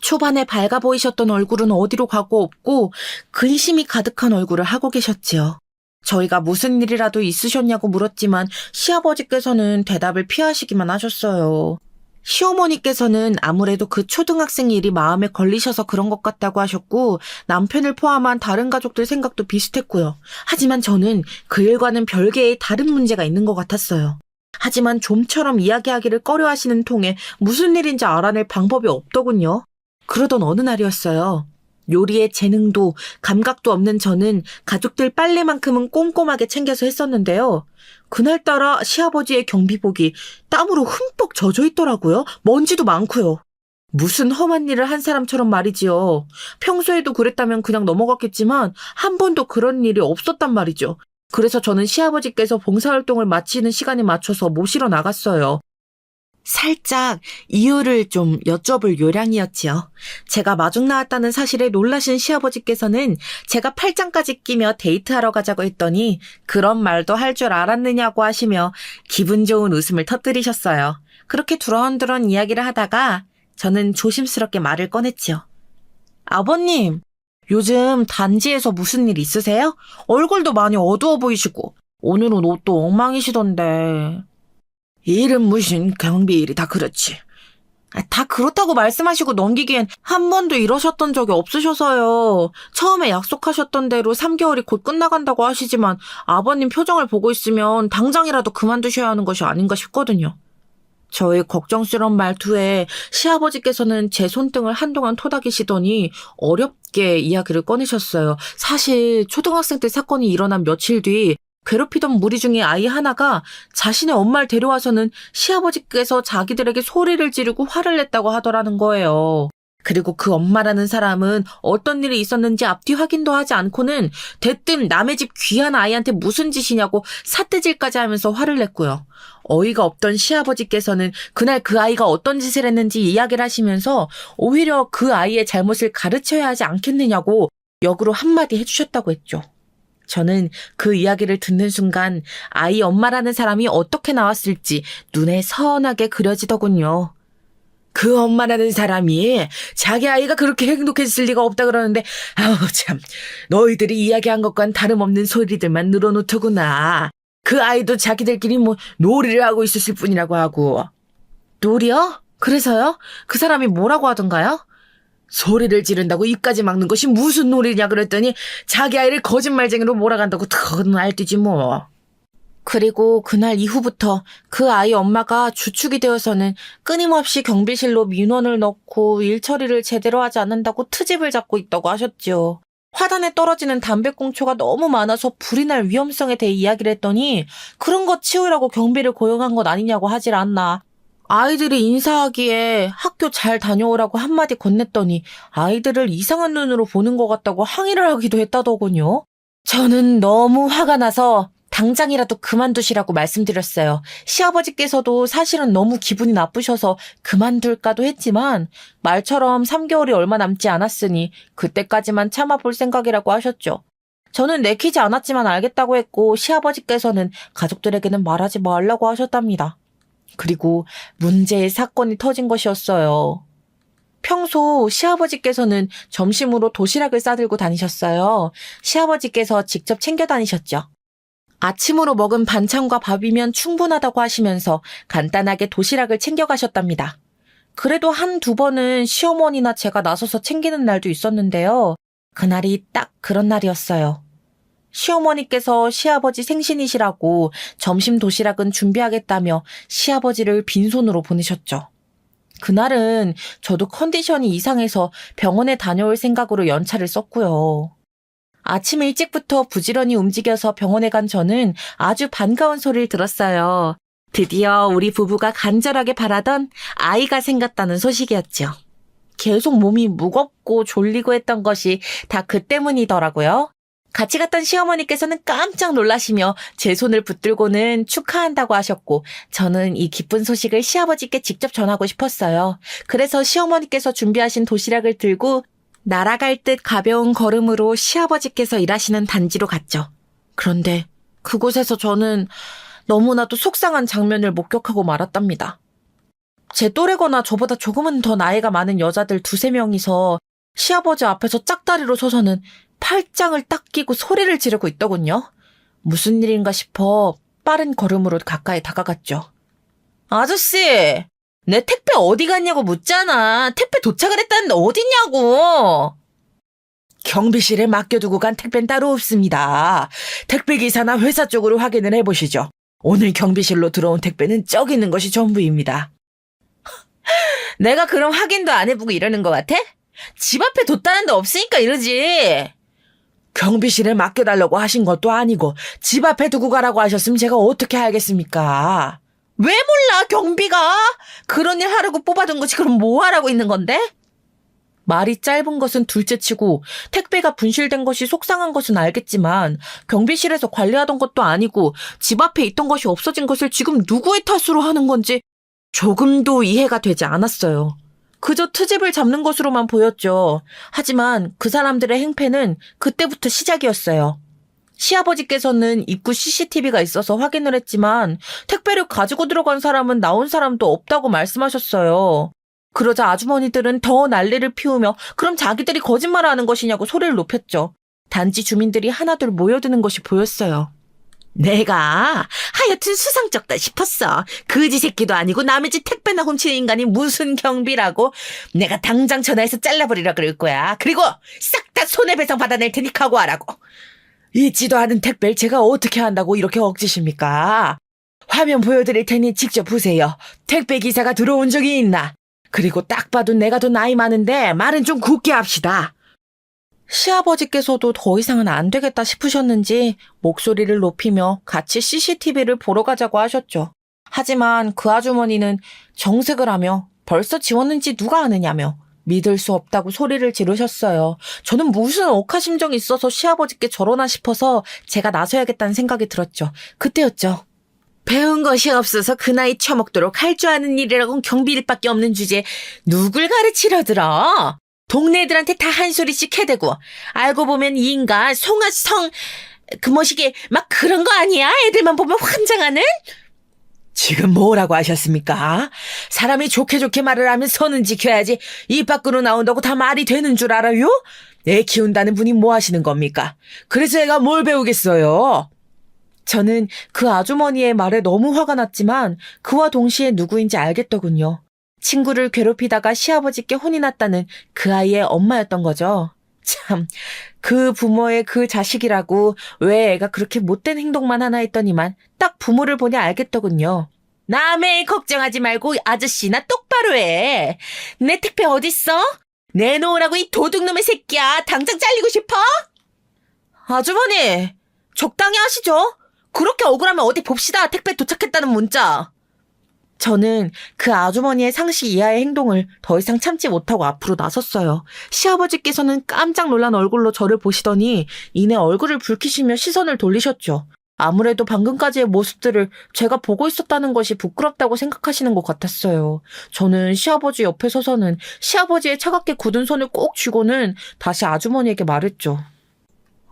S1: 초반에 밝아 보이셨던 얼굴은 어디로 가고 없고 근심이 가득한 얼굴을 하고 계셨지요. 저희가 무슨 일이라도 있으셨냐고 물었지만 시아버지께서는 대답을 피하시기만 하셨어요. 시어머니께서는 아무래도 그 초등학생 일이 마음에 걸리셔서 그런 것 같다고 하셨고 남편을 포함한 다른 가족들 생각도 비슷했고요. 하지만 저는 그 일과는 별개의 다른 문제가 있는 것 같았어요. 하지만 좀처럼 이야기하기를 꺼려하시는 통에 무슨 일인지 알아낼 방법이 없더군요. 그러던 어느 날이었어요. 요리에 재능도 감각도 없는 저는 가족들 빨래만큼은 꼼꼼하게 챙겨서 했었는데요. 그날따라 시아버지의 경비복이 땀으로 흠뻑 젖어 있더라고요. 먼지도 많고요. 무슨 험한 일을 한 사람처럼 말이지요. 평소에도 그랬다면 그냥 넘어갔겠지만 한 번도 그런 일이 없었단 말이죠. 그래서 저는 시아버지께서 봉사활동을 마치는 시간에 맞춰서 모시러 나갔어요. 살짝 이유를 좀 여쭤볼 요량이었지요. 제가 마중 나왔다는 사실에 놀라신 시아버지께서는 제가 팔짱까지 끼며 데이트하러 가자고 했더니 그런 말도 할 줄 알았느냐고 하시며 기분 좋은 웃음을 터뜨리셨어요. 그렇게 두런두런 이야기를 하다가 저는 조심스럽게 말을 꺼냈지요. 아버님, 요즘 단지에서 무슨 일 있으세요? 얼굴도 많이 어두워 보이시고 오늘은 옷도 엉망이시던데. 일은 무슨 경비 일이 다 그렇지. 다 그렇다고 말씀하시고 넘기기엔 한 번도 이러셨던 적이 없으셔서요. 처음에 약속하셨던 대로 3개월이 곧 끝나간다고 하시지만 아버님 표정을 보고 있으면 당장이라도 그만두셔야 하는 것이 아닌가 싶거든요. 저의 걱정스러운 말투에 시아버지께서는 제 손등을 한동안 토닥이시더니 어렵게 이야기를 꺼내셨어요. 사실 초등학생 때 사건이 일어난 며칠 뒤 괴롭히던 무리 중에 아이 하나가 자신의 엄마를 데려와서는 시아버지께서 자기들에게 소리를 지르고 화를 냈다고 하더라는 거예요. 그리고 그 엄마라는 사람은 어떤 일이 있었는지 앞뒤 확인도 하지 않고는 대뜸 남의 집 귀한 아이한테 무슨 짓이냐고 삿대질까지 하면서 화를 냈고요. 어이가 없던 시아버지께서는 그날 그 아이가 어떤 짓을 했는지 이야기를 하시면서 오히려 그 아이의 잘못을 가르쳐야 하지 않겠느냐고 역으로 한마디 해주셨다고 했죠. 저는 그 이야기를 듣는 순간 아이 엄마라는 사람이 어떻게 나왔을지 눈에 선하게 그려지더군요. 그 엄마라는 사람이 자기 아이가 그렇게 행복했을 리가 없다 그러는데 아우 참 너희들이 이야기한 것과는 다름없는 소리들만 늘어놓더구나. 그 아이도 자기들끼리 뭐 놀이를 하고 있었을 뿐이라고 하고. 놀이요? 그래서요? 그 사람이 뭐라고 하던가요? 소리를 지른다고 입까지 막는 것이 무슨 놀이냐 그랬더니 자기 아이를 거짓말쟁이로 몰아간다고 그건 알듯이 뭐. 그리고 그날 이후부터 그 아이 엄마가 주축이 되어서는 끊임없이 경비실로 민원을 넣고 일 처리를 제대로 하지 않는다고 트집을 잡고 있다고 하셨죠. 화단에 떨어지는 담배꽁초가 너무 많아서 불이 날 위험성에 대해 이야기를 했더니 그런 거 치우라고 경비를 고용한 것 아니냐고 하질 않나. 아이들이 인사하기에 학교 잘 다녀오라고 한마디 건넸더니 아이들을 이상한 눈으로 보는 것 같다고 항의를 하기도 했다더군요. 저는 너무 화가 나서 당장이라도 그만두시라고 말씀드렸어요. 시아버지께서도 사실은 너무 기분이 나쁘셔서 그만둘까도 했지만 말처럼 3개월이 얼마 남지 않았으니 그때까지만 참아볼 생각이라고 하셨죠. 저는 내키지 않았지만 알겠다고 했고 시아버지께서는 가족들에게는 말하지 말라고 하셨답니다. 그리고 문제의 사건이 터진 것이었어요. 평소 시아버지께서는 점심으로 도시락을 싸들고 다니셨어요. 시아버지께서 직접 챙겨 다니셨죠. 아침으로 먹은 반찬과 밥이면 충분하다고 하시면서 간단하게 도시락을 챙겨가셨답니다. 그래도 한두 번은 시어머니나 제가 나서서 챙기는 날도 있었는데요. 그날이 딱 그런 날이었어요. 시어머니께서 시아버지 생신이시라고 점심 도시락은 준비하겠다며 시아버지를 빈손으로 보내셨죠. 그날은 저도 컨디션이 이상해서 병원에 다녀올 생각으로 연차를 썼고요. 아침 일찍부터 부지런히 움직여서 병원에 간 저는 아주 반가운 소리를 들었어요. 드디어 우리 부부가 간절하게 바라던 아이가 생겼다는 소식이었죠. 계속 몸이 무겁고 졸리고 했던 것이 다 그 때문이더라고요. 같이 갔던 시어머니께서는 깜짝 놀라시며 제 손을 붙들고는 축하한다고 하셨고 저는 이 기쁜 소식을 시아버지께 직접 전하고 싶었어요. 그래서 시어머니께서 준비하신 도시락을 들고 날아갈 듯 가벼운 걸음으로 시아버지께서 일하시는 단지로 갔죠. 그런데 그곳에서 저는 너무나도 속상한 장면을 목격하고 말았답니다. 제 또래거나 저보다 조금은 더 나이가 많은 여자들 2-3명이서 시아버지 앞에서 짝다리로 서서는 팔짱을 딱 끼고 소리를 지르고 있더군요. 무슨 일인가 싶어 빠른 걸음으로 가까이 다가갔죠. 아저씨! 내 택배 어디 갔냐고 묻잖아. 택배 도착을 했다는데 어딨냐고.
S2: 경비실에 맡겨두고 간 택배는 따로 없습니다. 택배기사나 회사 쪽으로 확인을 해보시죠. 오늘 경비실로 들어온 택배는 저기 있는 것이 전부입니다.
S1: 내가 그럼 확인도 안 해보고 이러는 것 같아? 집 앞에 뒀다는데 없으니까 이러지.
S2: 경비실에 맡겨달라고 하신 것도 아니고 집 앞에 두고 가라고 하셨으면 제가 어떻게 알겠습니까?
S1: 왜 몰라, 경비가? 그런 일 하려고 뽑아둔 거지. 그럼 뭐 하라고 있는 건데? 말이 짧은 것은 둘째치고 택배가 분실된 것이 속상한 것은 알겠지만 경비실에서 관리하던 것도 아니고 집 앞에 있던 것이 없어진 것을 지금 누구의 탓으로 하는 건지 조금도 이해가 되지 않았어요. 그저 트집을 잡는 것으로만 보였죠. 하지만 그 사람들의 행패는 그때부터 시작이었어요. 시아버지께서는 입구 CCTV가 있어서 확인을 했지만 택배를 가지고 들어간 사람은 나온 사람도 없다고 말씀하셨어요. 그러자 아주머니들은 더 난리를 피우며 그럼 자기들이 거짓말하는 것이냐고 소리를 높였죠. 단지 주민들이 하나둘 모여드는 것이 보였어요. 내가 하여튼 수상쩍다 싶었어. 거지 새끼도 아니고 남의 집 택배나 훔치는 인간이 무슨 경비라고. 내가 당장 전화해서 잘라버리라 그럴 거야. 그리고 싹 다 손해배상 받아낼 테니 각오하라고.
S2: 있지도 않은 택배를 제가 어떻게 한다고 이렇게 억지십니까? 화면 보여드릴 테니 직접 보세요. 택배기사가 들어온 적이 있나? 그리고 딱 봐도 내가 더 나이 많은데 말은 좀 굳게 합시다.
S1: 시아버지께서도 더 이상은 안 되겠다 싶으셨는지 목소리를 높이며 같이 CCTV를 보러 가자고 하셨죠. 하지만 그 아주머니는 정색을 하며 벌써 지웠는지 누가 아느냐며 믿을 수 없다고 소리를 지르셨어요. 저는 무슨 억하심정이 있어서 시아버지께 저러나 싶어서 제가 나서야겠다는 생각이 들었죠. 그때였죠. 배운 것이 없어서 그 나이 처먹도록 할 줄 아는 일이라곤 경비일밖에 없는 주제에 누굴 가르치려 들어? 동네 애들한테 다 한 소리씩 해대고 알고 보면 이 인간 송아성 그 뭐시기 막 그런 거 아니야? 애들만 보면 환장하는?
S2: 지금 뭐라고 하셨습니까? 사람이 좋게 좋게 말을 하면 선은 지켜야지 입 밖으로 나온다고 다 말이 되는 줄 알아요? 애 키운다는 분이 뭐 하시는 겁니까? 그래서 애가 뭘 배우겠어요?
S1: 저는 그 아주머니의 말에 너무 화가 났지만 그와 동시에 누구인지 알겠더군요. 친구를 괴롭히다가 시아버지께 혼이 났다는 그 아이의 엄마였던 거죠. 참, 그 부모의 그 자식이라고 왜 애가 그렇게 못된 행동만 하나 했더니만 딱 부모를 보니 알겠더군요. 남의 걱정하지 말고 아저씨나 똑바로 해. 내 택배 어딨어? 내놓으라고 이 도둑놈의 새끼야. 당장 잘리고 싶어? 아주머니, 적당히 하시죠. 그렇게 억울하면 어디 봅시다. 택배 도착했다는 문자. 저는 그 아주머니의 상식 이하의 행동을 더 이상 참지 못하고 앞으로 나섰어요. 시아버지께서는 깜짝 놀란 얼굴로 저를 보시더니 이내 얼굴을 붉히시며 시선을 돌리셨죠. 아무래도 방금까지의 모습들을 제가 보고 있었다는 것이 부끄럽다고 생각하시는 것 같았어요. 저는 시아버지 옆에 서서는 시아버지의 차갑게 굳은 손을 꼭 쥐고는 다시 아주머니에게 말했죠.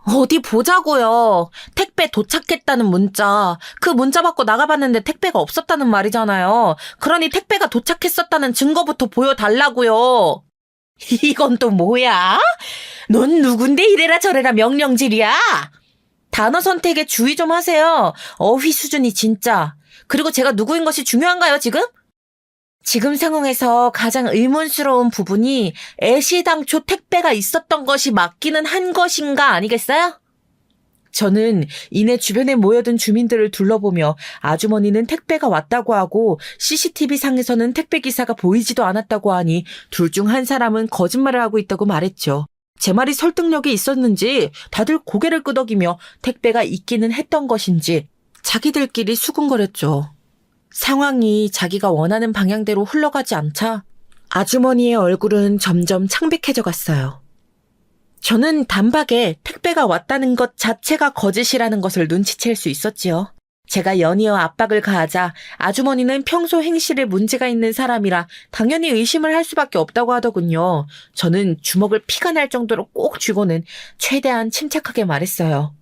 S1: 어디 보자고요. 택배 도착했다는 문자. 그 문자 받고 나가봤는데 택배가 없었다는 말이잖아요. 그러니 택배가 도착했었다는 증거부터 보여달라고요. 이건 또 뭐야? 넌 누군데 이래라 저래라 명령질이야? 단어 선택에 주의 좀 하세요. 어휘 수준이 진짜. 그리고 제가 누구인 것이 중요한가요, 지금? 지금 상황에서 가장 의문스러운 부분이 애시당초 택배가 있었던 것이 맞기는 한 것인가 아니겠어요? 저는 이내 주변에 모여든 주민들을 둘러보며 아주머니는 택배가 왔다고 하고 CCTV 상에서는 택배 기사가 보이지도 않았다고 하니 둘 중 한 사람은 거짓말을 하고 있다고 말했죠. 제 말이 설득력이 있었는지 다들 고개를 끄덕이며 택배가 있기는 했던 것인지 자기들끼리 수군거렸죠. 상황이 자기가 원하는 방향대로 흘러가지 않자 아주머니의 얼굴은 점점 창백해져 갔어요. 저는 단박에 택배가 왔다는 것 자체가 거짓이라는 것을 눈치챌 수 있었지요. 제가 연이어 압박을 가하자 아주머니는 평소 행실에 문제가 있는 사람이라 당연히 의심을 할 수밖에 없다고 하더군요. 저는 주먹을 피가 날 정도로 꼭 쥐고는 최대한 침착하게 말했어요.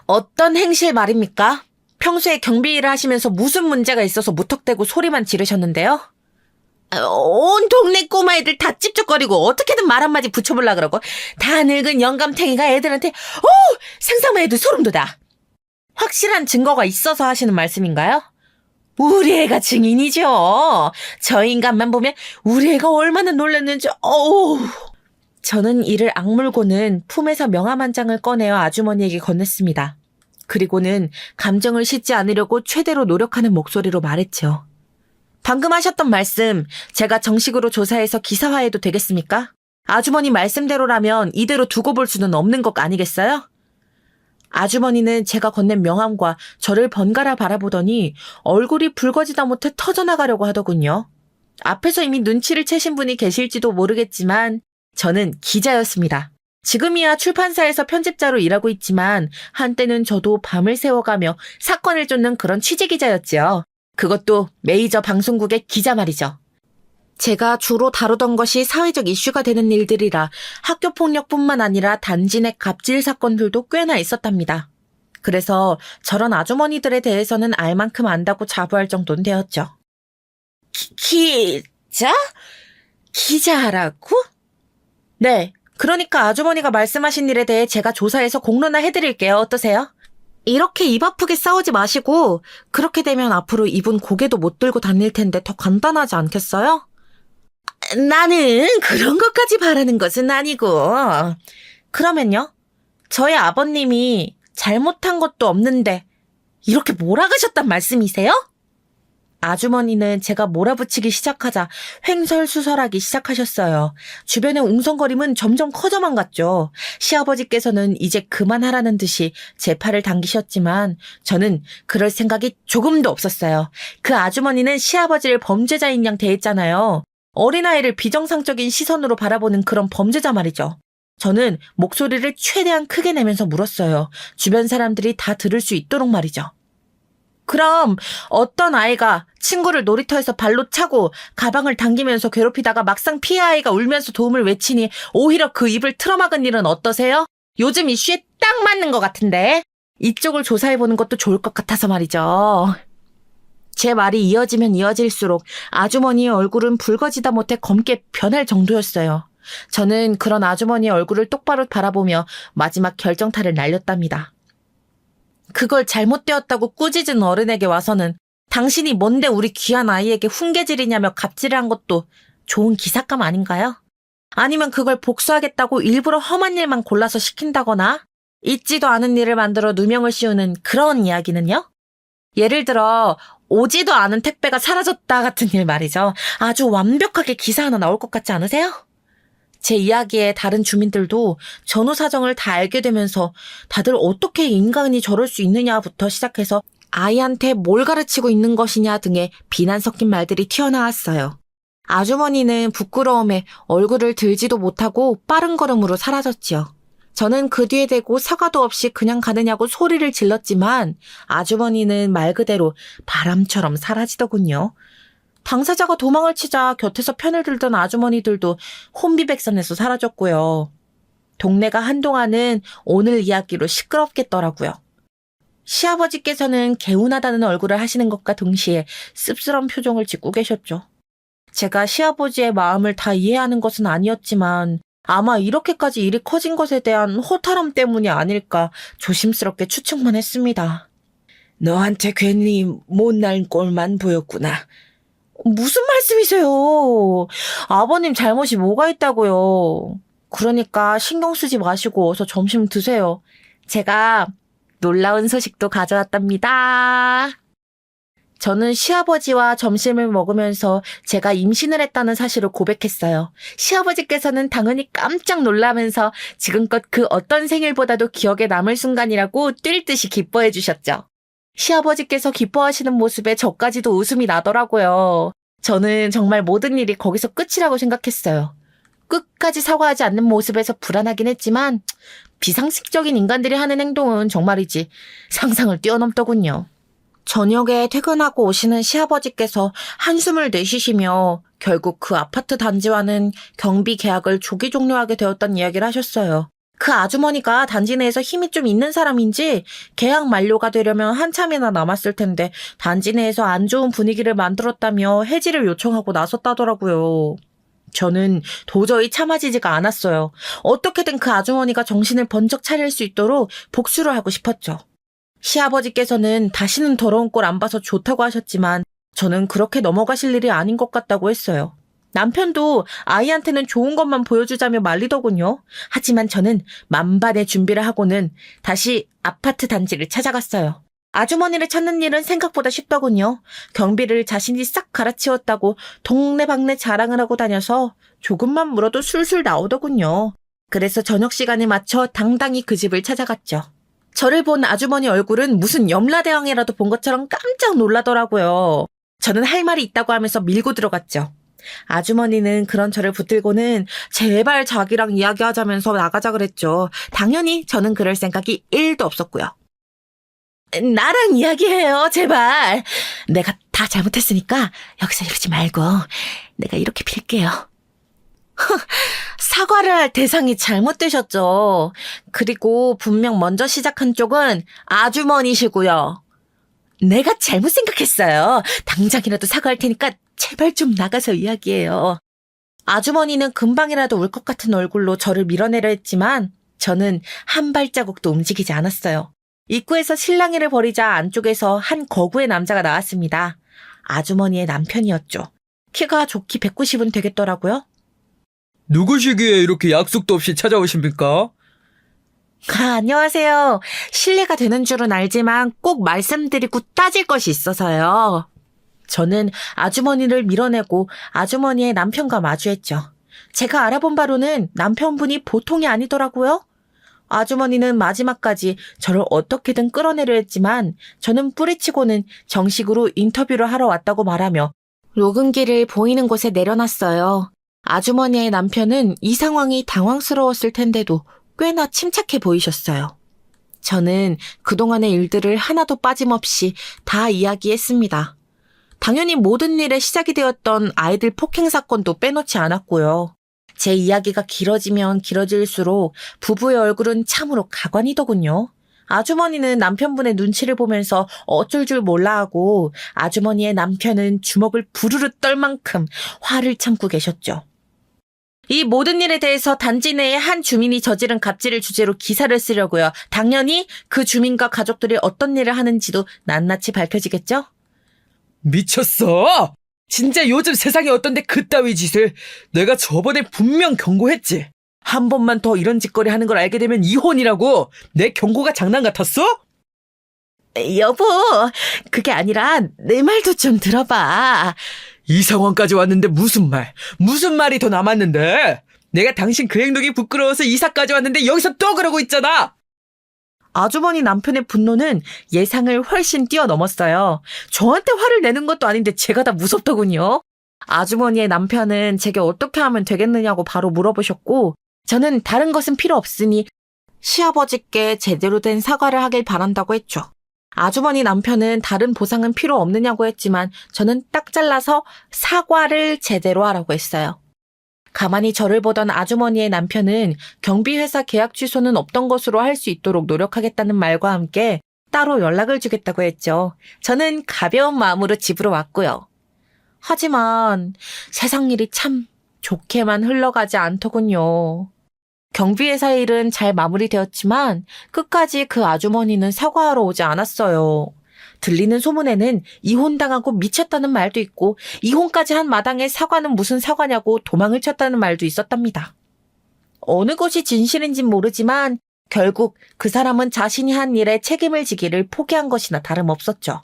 S1: 어떤 행실 말입니까? 평소에 경비 일을 하시면서 무슨 문제가 있어서 무턱대고 소리만 지르셨는데요? 온 동네 꼬마애들 다 찝쩍거리고 어떻게든 말 한마디 붙여보려고 그러고 다 늙은 영감탱이가 애들한테 상상만 해도 소름 돋아. 확실한 증거가 있어서 하시는 말씀인가요? 우리 애가 증인이죠. 저 인간만 보면 우리 애가 얼마나 놀랐는지, 어우. 저는 이를 악물고는 품에서 명함 한 장을 꺼내어 아주머니에게 건넸습니다. 그리고는 감정을 싣지 않으려고 최대로 노력하는 목소리로 말했죠. 방금 하셨던 말씀, 제가 정식으로 조사해서 기사화해도 되겠습니까? 아주머니 말씀대로라면 이대로 두고 볼 수는 없는 것 아니겠어요? 아주머니는 제가 건넨 명함과 저를 번갈아 바라보더니 얼굴이 붉어지다 못해 터져나가려고 하더군요. 앞에서 이미 눈치를 채신 분이 계실지도 모르겠지만 저는 기자였습니다. 지금이야 출판사에서 편집자로 일하고 있지만 한때는 저도 밤을 새워가며 사건을 쫓는 그런 취재기자였지요. 그것도 메이저 방송국의 기자 말이죠. 제가 주로 다루던 것이 사회적 이슈가 되는 일들이라 학교폭력뿐만 아니라 단지 내 갑질 사건들도 꽤나 있었답니다. 그래서 저런 아주머니들에 대해서는 알 만큼 안다고 자부할 정도는 되었죠. 기자? 기자라고? 네, 그러니까 아주머니가 말씀하신 일에 대해 제가 조사해서 공론화 해드릴게요. 어떠세요? 이렇게 입 아프게 싸우지 마시고 그렇게 되면 앞으로 이분 고개도 못 들고 다닐 텐데 더 간단하지 않겠어요? 나는 그런 것까지 바라는 것은 아니고. 그러면요? 저희 아버님이 잘못한 것도 없는데 이렇게 몰아가셨단 말씀이세요? 아주머니는 제가 몰아붙이기 시작하자 횡설수설하기 시작하셨어요. 주변의 웅성거림은 점점 커져만 갔죠. 시아버지께서는 이제 그만하라는 듯이 제 팔을 당기셨지만 저는 그럴 생각이 조금도 없었어요. 그 아주머니는 시아버지를 범죄자인 양 대했잖아요. 어린아이를 비정상적인 시선으로 바라보는 그런 범죄자 말이죠. 저는 목소리를 최대한 크게 내면서 물었어요. 주변 사람들이 다 들을 수 있도록 말이죠. 그럼 어떤 아이가 친구를 놀이터에서 발로 차고 가방을 당기면서 괴롭히다가 막상 피해 아이가 울면서 도움을 외치니 오히려 그 입을 틀어막은 일은 어떠세요? 요즘 이슈에 딱 맞는 것 같은데. 이쪽을 조사해보는 것도 좋을 것 같아서 말이죠. 제 말이 이어지면 이어질수록 아주머니의 얼굴은 붉어지다 못해 검게 변할 정도였어요. 저는 그런 아주머니의 얼굴을 똑바로 바라보며 마지막 결정타를 날렸답니다. 그걸 잘못되었다고 꾸짖은 어른에게 와서는 당신이 뭔데 우리 귀한 아이에게 훈계질이냐며 갑질을 한 것도 좋은 기사감 아닌가요? 아니면 그걸 복수하겠다고 일부러 험한 일만 골라서 시킨다거나 있지도 않은 일을 만들어 누명을 씌우는 그런 이야기는요? 예를 들어 오지도 않은 택배가 사라졌다 같은 일 말이죠. 아주 완벽하게 기사 하나 나올 것 같지 않으세요? 제 이야기에 다른 주민들도 전후 사정을 다 알게 되면서 다들 어떻게 인간이 저럴 수 있느냐부터 시작해서 아이한테 뭘 가르치고 있는 것이냐 등의 비난 섞인 말들이 튀어나왔어요. 아주머니는 부끄러움에 얼굴을 들지도 못하고 빠른 걸음으로 사라졌지요. 저는 그 뒤에 대고 사과도 없이 그냥 가느냐고 소리를 질렀지만 아주머니는 말 그대로 바람처럼 사라지더군요. 당사자가 도망을 치자 곁에서 편을 들던 아주머니들도 혼비백산해서 사라졌고요. 동네가 한동안은 오늘 이야기로 시끄럽겠더라고요. 시아버지께서는 개운하다는 얼굴을 하시는 것과 동시에 씁쓸한 표정을 짓고 계셨죠. 제가 시아버지의 마음을 다 이해하는 것은 아니었지만 아마 이렇게까지 일이 커진 것에 대한 허탈함 때문이 아닐까 조심스럽게 추측만 했습니다. 너한테 괜히 못난 꼴만 보였구나. 무슨 말씀이세요? 아버님 잘못이 뭐가 있다고요? 그러니까 신경 쓰지 마시고 어서 점심 드세요. 제가 놀라운 소식도 가져왔답니다. 저는 시아버지와 점심을 먹으면서 제가 임신을 했다는 사실을 고백했어요. 시아버지께서는 당연히 깜짝 놀라면서 지금껏 그 어떤 생일보다도 기억에 남을 순간이라고 뛸 듯이 기뻐해 주셨죠. 시아버지께서 기뻐하시는 모습에 저까지도 웃음이 나더라고요. 저는 정말 모든 일이 거기서 끝이라고 생각했어요. 끝까지 사과하지 않는 모습에서 불안하긴 했지만 비상식적인 인간들이 하는 행동은 정말이지 상상을 뛰어넘더군요. 저녁에 퇴근하고 오시는 시아버지께서 한숨을 내쉬시며 결국 그 아파트 단지와는 경비 계약을 조기 종료하게 되었다는 이야기를 하셨어요. 그 아주머니가 단지 내에서 힘이 좀 있는 사람인지 계약 만료가 되려면 한참이나 남았을 텐데 단지 내에서 안 좋은 분위기를 만들었다며 해지를 요청하고 나섰다더라고요. 저는 도저히 참아지지가 않았어요. 어떻게든 그 아주머니가 정신을 번쩍 차릴 수 있도록 복수를 하고 싶었죠. 시아버지께서는 다시는 더러운 꼴 안 봐서 좋다고 하셨지만 저는 그렇게 넘어가실 일이 아닌 것 같다고 했어요. 남편도 아이한테는 좋은 것만 보여주자며 말리더군요. 하지만 저는 만반의 준비를 하고는 다시 아파트 단지를 찾아갔어요. 아주머니를 찾는 일은 생각보다 쉽더군요. 경비를 자신이 싹 갈아치웠다고 동네방네 자랑을 하고 다녀서 조금만 물어도 술술 나오더군요. 그래서 저녁 시간에 맞춰 당당히 그 집을 찾아갔죠. 저를 본 아주머니 얼굴은 무슨 염라대왕이라도 본 것처럼 깜짝 놀라더라고요. 저는 할 말이 있다고 하면서 밀고 들어갔죠. 아주머니는 그런 저를 붙들고는 제발 자기랑 이야기하자면서 나가자 그랬죠. 당연히 저는 그럴 생각이 1도 없었고요. 나랑 이야기해요, 제발. 내가 다 잘못했으니까 여기서 이러지 말고 내가 이렇게 빌게요. 사과를 할 대상이 잘못되셨죠. 그리고 분명 먼저 시작한 쪽은 아주머니시고요. 내가 잘못 생각했어요. 당장이라도 사과할 테니까 제발 좀 나가서 이야기해요. 아주머니는 금방이라도 울 것 같은 얼굴로 저를 밀어내려 했지만 저는 한 발자국도 움직이지 않았어요. 입구에서 실랑이를 벌이자 안쪽에서 한 거구의 남자가 나왔습니다. 아주머니의 남편이었죠. 키가 좋기 190은 되겠더라고요.
S3: 누구시기에 이렇게 약속도 없이 찾아오십니까?
S1: 안녕하세요. 실례가 되는 줄은 알지만 꼭 말씀드리고 따질 것이 있어서요. 저는 아주머니를 밀어내고 아주머니의 남편과 마주했죠. 제가 알아본 바로는 남편분이 보통이 아니더라고요. 아주머니는 마지막까지 저를 어떻게든 끌어내려 했지만 저는 뿌리치고는 정식으로 인터뷰를 하러 왔다고 말하며 녹음기를 보이는 곳에 내려놨어요. 아주머니의 남편은 이 상황이 당황스러웠을 텐데도 꽤나 침착해 보이셨어요. 저는 그동안의 일들을 하나도 빠짐없이 다 이야기했습니다. 당연히 모든 일의 시작이 되었던 아이들 폭행 사건도 빼놓지 않았고요. 제 이야기가 길어지면 길어질수록 부부의 얼굴은 참으로 가관이더군요. 아주머니는 남편분의 눈치를 보면서 어쩔 줄 몰라 하고 아주머니의 남편은 주먹을 부르르 떨 만큼 화를 참고 계셨죠. 이 모든 일에 대해서 단지 내의 한 주민이 저지른 갑질을 주제로 기사를 쓰려고요. 당연히 그 주민과 가족들이 어떤 일을 하는지도 낱낱이 밝혀지겠죠?
S2: 미쳤어! 진짜 요즘 세상에 어떤데 그따위 짓을. 내가 저번에 분명 경고했지. 한 번만 더 이런 짓거리 하는 걸 알게 되면 이혼이라고. 내 경고가 장난 같았어?
S1: 여보, 그게 아니라 내 말도 좀 들어봐.
S2: 이 상황까지 왔는데 무슨 말이 더 남았는데? 내가 당신 그 행동이 부끄러워서 이사까지 왔는데 여기서 또 그러고 있잖아.
S1: 아주머니 남편의 분노는 예상을 훨씬 뛰어넘었어요. 저한테 화를 내는 것도 아닌데 제가 다 무섭더군요. 아주머니의 남편은 제게 어떻게 하면 되겠느냐고 바로 물어보셨고 저는 다른 것은 필요 없으니 시아버지께 제대로 된 사과를 하길 바란다고 했죠. 아주머니 남편은 다른 보상은 필요 없느냐고 했지만 저는 딱 잘라서 사과를 제대로 하라고 했어요. 가만히 저를 보던 아주머니의 남편은 경비회사 계약 취소는 없던 것으로 할 수 있도록 노력하겠다는 말과 함께 따로 연락을 주겠다고 했죠. 저는 가벼운 마음으로 집으로 왔고요. 하지만 세상 일이 참 좋게만 흘러가지 않더군요. 경비회사 일은 잘 마무리되었지만 끝까지 그 아주머니는 사과하러 오지 않았어요. 들리는 소문에는 이혼당하고 미쳤다는 말도 있고 이혼까지 한 마당에 사과는 무슨 사과냐고 도망을 쳤다는 말도 있었답니다. 어느 것이 진실인진 모르지만 결국 그 사람은 자신이 한 일에 책임을 지기를 포기한 것이나 다름없었죠.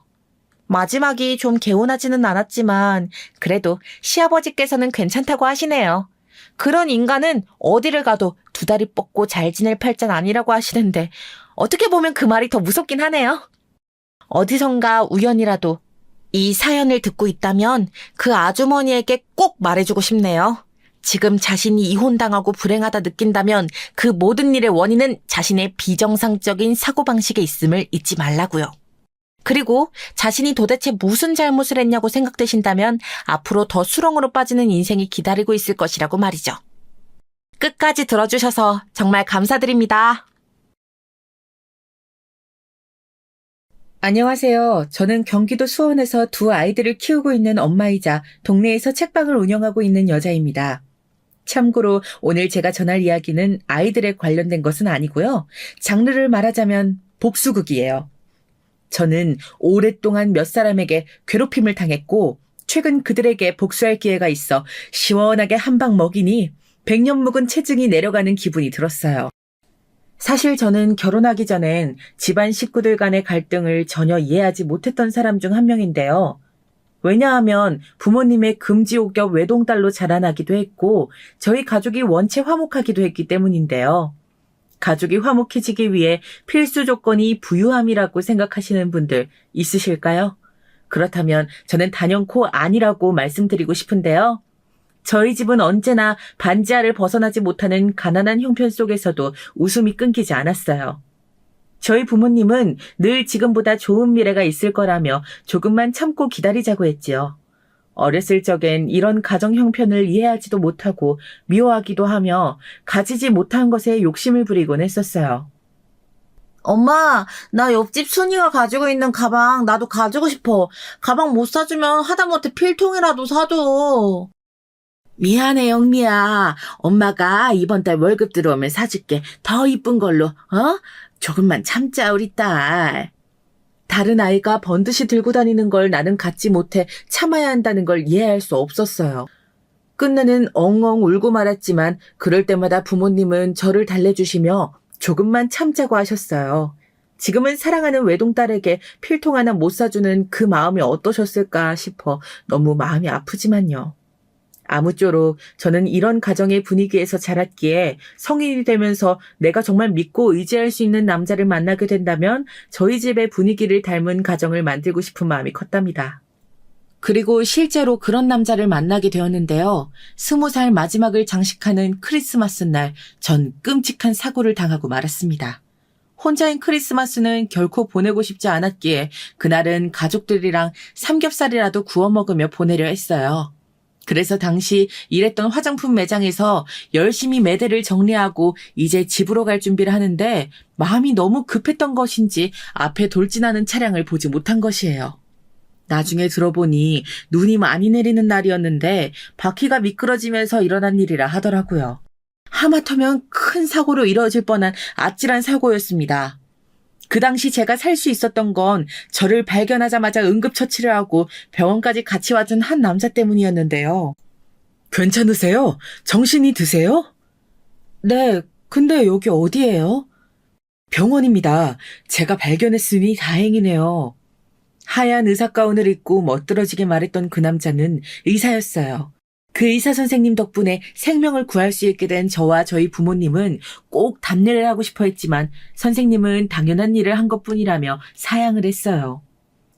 S1: 마지막이 좀 개운하지는 않았지만 그래도 시아버지께서는 괜찮다고 하시네요. 그런 인간은 어디를 가도 두 다리 뻗고 잘 지낼 팔자는 아니라고 하시는데 어떻게 보면 그 말이 더 무섭긴 하네요. 어디선가 우연이라도 이 사연을 듣고 있다면 그 아주머니에게 꼭 말해주고 싶네요. 지금 자신이 이혼당하고 불행하다 느낀다면 그 모든 일의 원인은 자신의 비정상적인 사고방식에 있음을 잊지 말라고요. 그리고 자신이 도대체 무슨 잘못을 했냐고 생각되신다면 앞으로 더 수렁으로 빠지는 인생이 기다리고 있을 것이라고 말이죠. 끝까지 들어주셔서 정말 감사드립니다.
S4: 안녕하세요. 저는 경기도 수원에서 두 아이들을 키우고 있는 엄마이자 동네에서 책방을 운영하고 있는 여자입니다. 참고로 오늘 제가 전할 이야기는 아이들에 관련된 것은 아니고요. 장르를 말하자면 복수극이에요. 저는 오랫동안 몇 사람에게 괴롭힘을 당했고 최근 그들에게 복수할 기회가 있어 시원하게 한 방 먹이니 100년 묵은 체증이 내려가는 기분이 들었어요. 사실 저는 결혼하기 전엔 집안 식구들 간의 갈등을 전혀 이해하지 못했던 사람 중 한 명인데요. 왜냐하면 부모님의 금지옥겹 외동딸로 자라나기도 했고 저희 가족이 원체 화목하기도 했기 때문인데요. 가족이 화목해지기 위해 필수 조건이 부유함이라고 생각하시는 분들 있으실까요? 그렇다면 저는 단연코 아니라고 말씀드리고 싶은데요. 저희 집은 언제나 반지하를 벗어나지 못하는 가난한 형편 속에서도 웃음이 끊기지 않았어요. 저희 부모님은 늘 지금보다 좋은 미래가 있을 거라며 조금만 참고 기다리자고 했지요. 어렸을 적엔 이런 가정 형편을 이해하지도 못하고 미워하기도 하며 가지지 못한 것에 욕심을 부리곤 했었어요.
S1: 엄마, 나 옆집 순이가 가지고 있는 가방 나도 가지고 싶어. 가방 못 사주면 하다못해 필통이라도 사줘. 미안해, 영미야. 엄마가 이번 달 월급 들어오면 사줄게. 더 이쁜 걸로, 어? 조금만 참자, 우리 딸. 다른 아이가 번듯이 들고 다니는 걸 나는 갖지 못해 참아야 한다는 걸 이해할 수 없었어요. 끝내는 엉엉 울고 말았지만 그럴 때마다 부모님은 저를 달래주시며 조금만 참자고 하셨어요. 지금은 사랑하는 외동딸에게 필통 하나 못 사주는 그 마음이 어떠셨을까 싶어 너무 마음이 아프지만요. 아무쪼록 저는 이런 가정의 분위기에서 자랐기에 성인이 되면서 내가 정말 믿고 의지할 수 있는 남자를 만나게 된다면 저희 집의 분위기를 닮은 가정을 만들고 싶은 마음이 컸답니다. 그리고 실제로 그런 남자를 만나게 되었는데요. 20살 마지막을 장식하는 크리스마스 날 전 끔찍한 사고를 당하고 말았습니다. 혼자인 크리스마스는 결코 보내고 싶지 않았기에 그날은 가족들이랑 삼겹살이라도 구워 먹으며 보내려 했어요. 그래서 당시 일했던 화장품 매장에서 열심히 매대를 정리하고 이제 집으로 갈 준비를 하는데 마음이 너무 급했던 것인지 앞에 돌진하는 차량을 보지 못한 것이에요. 나중에 들어보니 눈이 많이 내리는 날이었는데 바퀴가 미끄러지면서 일어난 일이라 하더라고요. 하마터면 큰 사고로 이뤄질 뻔한 아찔한 사고였습니다. 그 당시 제가 살 수 있었던 건 저를 발견하자마자 응급처치를 하고 병원까지 같이 와준 한 남자 때문이었는데요.
S2: 괜찮으세요? 정신이 드세요?
S1: 네, 근데 여기 어디예요?
S2: 병원입니다. 제가 발견했으니 다행이네요.
S4: 하얀 의사 가운을 입고 멋들어지게 말했던 그 남자는 의사였어요. 그 의사 선생님 덕분에 생명을 구할 수 있게 된 저와 저희 부모님은 꼭 답례를 하고 싶어 했지만 선생님은 당연한 일을 한 것뿐이라며 사양을 했어요.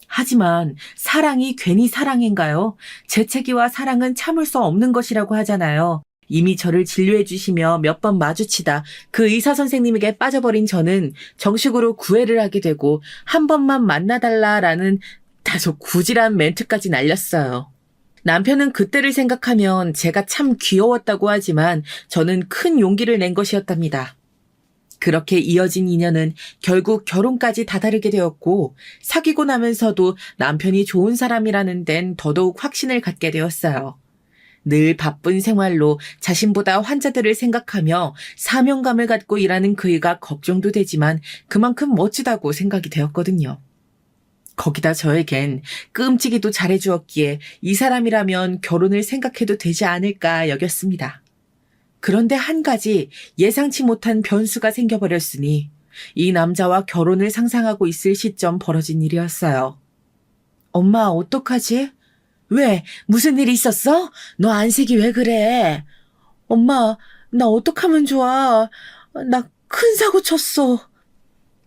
S4: 하지만 사랑이 괜히 사랑인가요? 재채기와 사랑은 참을 수 없는 것이라고 하잖아요. 이미 저를 진료해 주시며 몇 번 마주치다 그 의사 선생님에게 빠져버린 저는 정식으로 구애를 하게 되고 한 번만 만나달라라는 다소 구질한 멘트까지 날렸어요. 남편은 그때를 생각하면 제가 참 귀여웠다고 하지만 저는 큰 용기를 낸 것이었답니다. 그렇게 이어진 인연은 결국 결혼까지 다다르게 되었고 사귀고 나면서도 남편이 좋은 사람이라는 데는 더더욱 확신을 갖게 되었어요. 늘 바쁜 생활로 자신보다 환자들을 생각하며 사명감을 갖고 일하는 그이가 걱정도 되지만 그만큼 멋지다고 생각이 되었거든요. 거기다 저에겐 끔찍이도 잘해주었기에 이 사람이라면 결혼을 생각해도 되지 않을까 여겼습니다. 그런데 한 가지 예상치 못한 변수가 생겨버렸으니 이 남자와 결혼을 상상하고 있을 시점 벌어진 일이었어요. 엄마 어떡하지? 왜? 무슨 일 있었어? 너 안색이 왜 그래? 엄마, 나 어떡하면 좋아? 나 큰 사고 쳤어.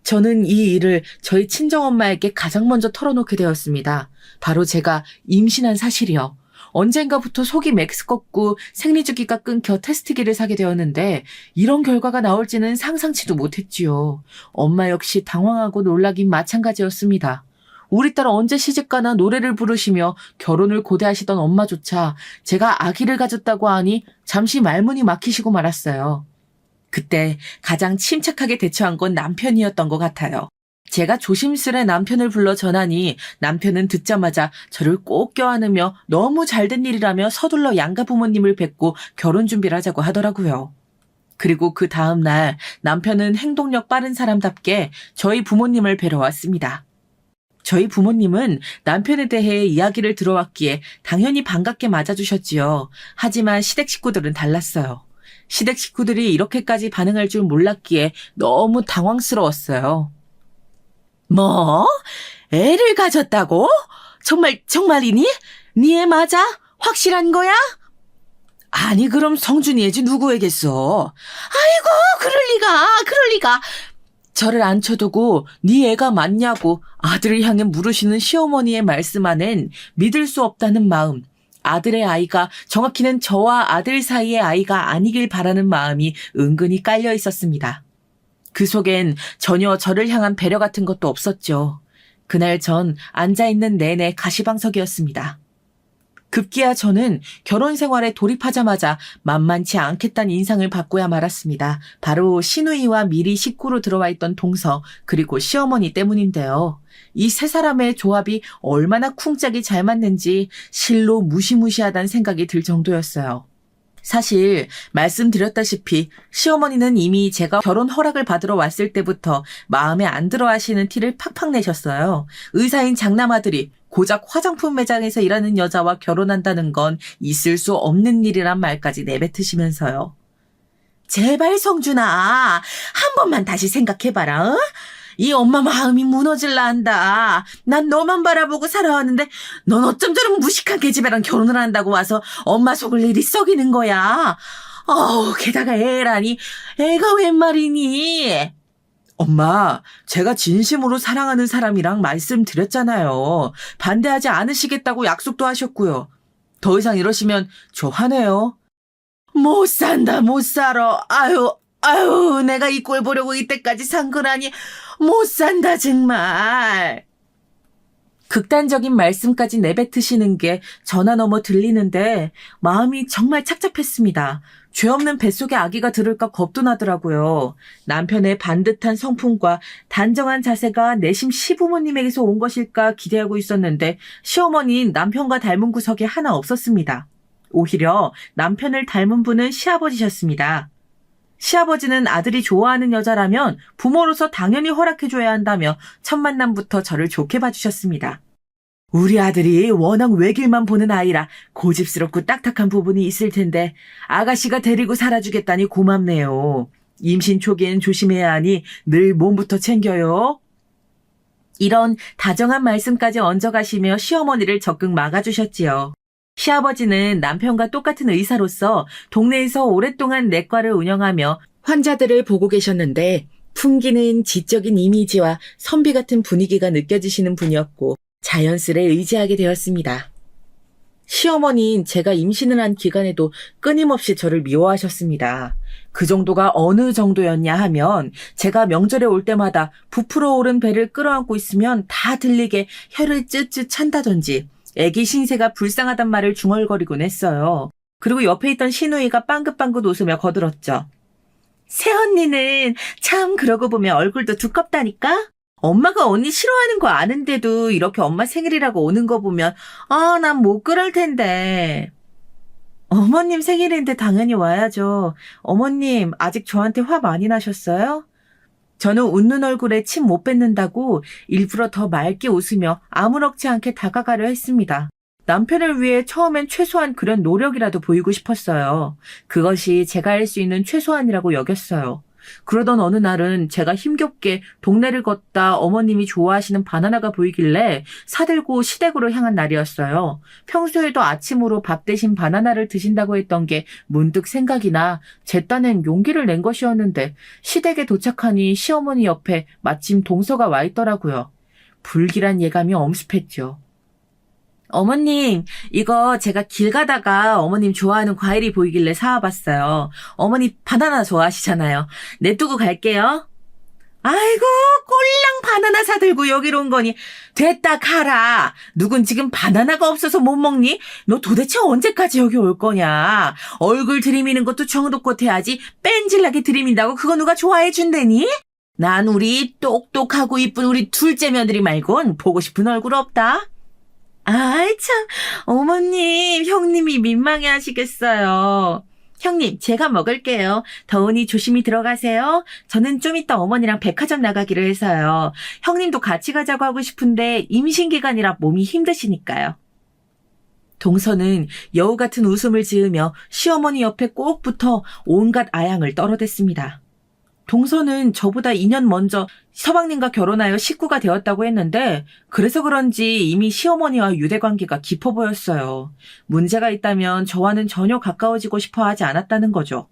S4: 저는 이 일을 저희 친정엄마에게 가장 먼저 털어놓게 되었습니다. 바로 제가 임신한 사실이요. 언젠가부터 속이 메스껍고 생리주기가 끊겨 테스트기를 사게 되었는데 이런 결과가 나올지는 상상치도 못했지요. 엄마 역시 당황하고 놀라긴 마찬가지였습니다. 우리 딸 언제 시집가나 노래를 부르시며 결혼을 고대하시던 엄마조차 제가 아기를 가졌다고 하니 잠시 말문이 막히시고 말았어요. 그때 가장 침착하게 대처한 건 남편이었던 것 같아요. 제가 조심스레 남편을 불러 전하니 남편은 듣자마자 저를 꼭 껴안으며 너무 잘된 일이라며 서둘러 양가 부모님을 뵙고 결혼 준비를 하자고 하더라고요. 그리고 그 다음 날 남편은 행동력 빠른 사람답게 저희 부모님을 뵈러 왔습니다. 저희 부모님은 남편에 대해 이야기를 들어왔기에 당연히 반갑게 맞아주셨지요. 하지만 시댁 식구들은 달랐어요. 시댁 식구들이 이렇게까지 반응할 줄 몰랐기에 너무 당황스러웠어요.
S1: 뭐? 애를 가졌다고? 정말이니? 네 애 맞아? 확실한 거야?
S2: 아니, 그럼 성준이 애지 누구에겠어?
S1: 그럴 리가.
S4: 저를 앉혀두고 네 애가 맞냐고 아들을 향해 물으시는 시어머니의 말씀 안엔 믿을 수 없다는 마음, 아들의 아이가 정확히는 저와 아들 사이의 아이가 아니길 바라는 마음이 은근히 깔려 있었습니다. 그 속엔 전혀 저를 향한 배려 같은 것도 없었죠. 그날 전 앉아있는 내내 가시방석이었습니다. 급기야 저는 결혼 생활에 돌입하자마자 만만치 않겠다는 인상을 받고야 말았습니다. 바로 시누이와 미리 식구로 들어와 있던 동서 그리고 시어머니 때문인데요. 이 세 사람의 조합이 얼마나 쿵짝이 잘 맞는지 실로 무시무시하다는 생각이 들 정도였어요. 사실 말씀드렸다시피 시어머니는 이미 제가 결혼 허락을 받으러 왔을 때부터 마음에 안 들어 하시는 티를 팍팍 내셨어요. 의사인 장남아들이 고작 화장품 매장에서 일하는 여자와 결혼한다는 건 있을 수 없는 일이란 말까지 내뱉으시면서요. 제발 성준아, 한 번만 다시 생각해봐라. 이 엄마 마음이 무너질라 한다. 난 너만 바라보고 살아왔는데 넌 어쩜 저런 무식한 계집애랑 결혼을 한다고 와서 엄마 속을 일이 썩이는 거야. 게다가 애라니. 애가 웬 말이니? 엄마, 제가 진심으로 사랑하는 사람이랑 말씀드렸잖아요. 반대하지 않으시겠다고 약속도 하셨고요. 더 이상 이러시면 저 화내요. 못 산다, 못 살아. 아유, 내가 이 꼴 보려고 이때까지 산 거라니. 못 산다, 정말. 극단적인 말씀까지 내뱉으시는 게 전화 넘어 들리는데 마음이 정말 착잡했습니다. 죄 없는 뱃속에 아기가 들을까 겁도 나더라고요. 남편의 반듯한 성품과 단정한 자세가 내심 시부모님에게서 온 것일까 기대하고 있었는데 시어머니는 남편과 닮은 구석이 하나 없었습니다. 오히려 남편을 닮은 분은 시아버지셨습니다. 시아버지는 아들이 좋아하는 여자라면 부모로서 당연히 허락해줘야 한다며 첫 만남부터 저를 좋게 봐주셨습니다. 우리 아들이 워낙 외길만 보는 아이라 고집스럽고 딱딱한 부분이 있을 텐데 아가씨가 데리고 살아주겠다니 고맙네요. 임신 초기엔 조심해야 하니 늘 몸부터 챙겨요. 이런 다정한 말씀까지 얹어가시며 시어머니를 적극 막아주셨지요. 시아버지는 남편과 똑같은 의사로서 동네에서 오랫동안 내과를 운영하며 환자들을 보고 계셨는데 풍기는 지적인 이미지와 선비 같은 분위기가 느껴지시는 분이었고 자연스레 의지하게 되었습니다. 시어머니는 제가 임신을 한 기간에도 끊임없이 저를 미워하셨습니다. 그 정도가 어느 정도였냐 하면 제가 명절에 올 때마다 부풀어 오른 배를 끌어안고 있으면 다 들리게 혀를 쯧쯧 찬다든지 애기 신세가 불쌍하단 말을 중얼거리곤 했어요. 그리고 옆에 있던 시누이가 빵긋빵긋 웃으며 거들었죠. 새언니는 참 그러고 보면 얼굴도 두껍다니까? 엄마가 언니 싫어하는 거 아는데도 이렇게 엄마 생일이라고 오는 거 보면 난 못 그럴 텐데. 어머님 생일인데 당연히 와야죠. 어머님 아직 저한테 화 많이 나셨어요? 저는 웃는 얼굴에 침 못 뱉는다고 일부러 더 맑게 웃으며 아무렇지 않게 다가가려 했습니다. 남편을 위해 처음엔 최소한 그런 노력이라도 보이고 싶었어요. 그것이 제가 할 수 있는 최소한이라고 여겼어요. 그러던 어느 날은 제가 힘겹게 동네를 걷다 어머님이 좋아하시는 바나나가 보이길래 사들고 시댁으로 향한 날이었어요. 평소에도 아침으로 밥 대신 바나나를 드신다고 했던 게 문득 생각이 나 제 딴엔 용기를 낸 것이었는데 시댁에 도착하니 시어머니 옆에 마침 동서가 와 있더라고요. 불길한 예감이 엄습했죠. 어머님, 이거 제가 길 가다가 어머님 좋아하는 과일이 보이길래 사와봤어요. 어머니 바나나 좋아하시잖아요. 냅두고 갈게요. 아이고, 꼴랑 바나나 사들고 여기로 온 거니. 됐다 가라. 누군 지금 바나나가 없어서 못 먹니? 너 도대체 언제까지 여기 올 거냐? 얼굴 들이미는 것도 정도껏 해야지. 뺀질나게 들이민다고 그거 누가 좋아해 준대니? 난 우리 똑똑하고 이쁜 우리 둘째 며느리 말곤 보고 싶은 얼굴 없다. 아이 참, 어머님, 형님이 민망해 하시겠어요. 형님, 제가 먹을게요. 더우니 조심히 들어가세요. 저는 좀 이따 어머니랑 백화점 나가기로 해서요. 형님도 같이 가자고 하고 싶은데 임신기간이라 몸이 힘드시니까요. 동서는 여우 같은 웃음을 지으며 시어머니 옆에 꼭 붙어 온갖 아양을 떨어댔습니다. 동서는 저보다 2년 먼저 서방님과 결혼하여 식구가 되었다고 했는데 그래서 그런지 이미 시어머니와 유대관계가 깊어 보였어요. 문제가 있다면 저와는 전혀 가까워지고 싶어 하지 않았다는 거죠.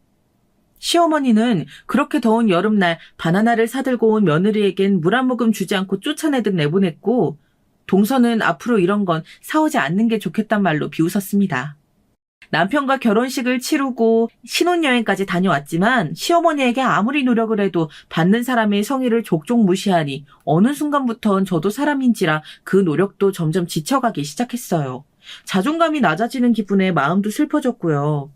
S4: 시어머니는 그렇게 더운 여름날 바나나를 사들고 온 며느리에겐 물 한 모금 주지 않고 쫓아내듯 내보냈고 동서는 앞으로 이런 건 사오지 않는 게 좋겠단 말로 비웃었습니다. 남편과 결혼식을 치르고 신혼여행까지 다녀왔지만 시어머니에게 아무리 노력을 해도 받는 사람의 성의를 족족 무시하니 어느 순간부턴 저도 사람인지라 그 노력도 점점 지쳐가기 시작했어요. 자존감이 낮아지는 기분에 마음도 슬퍼졌고요.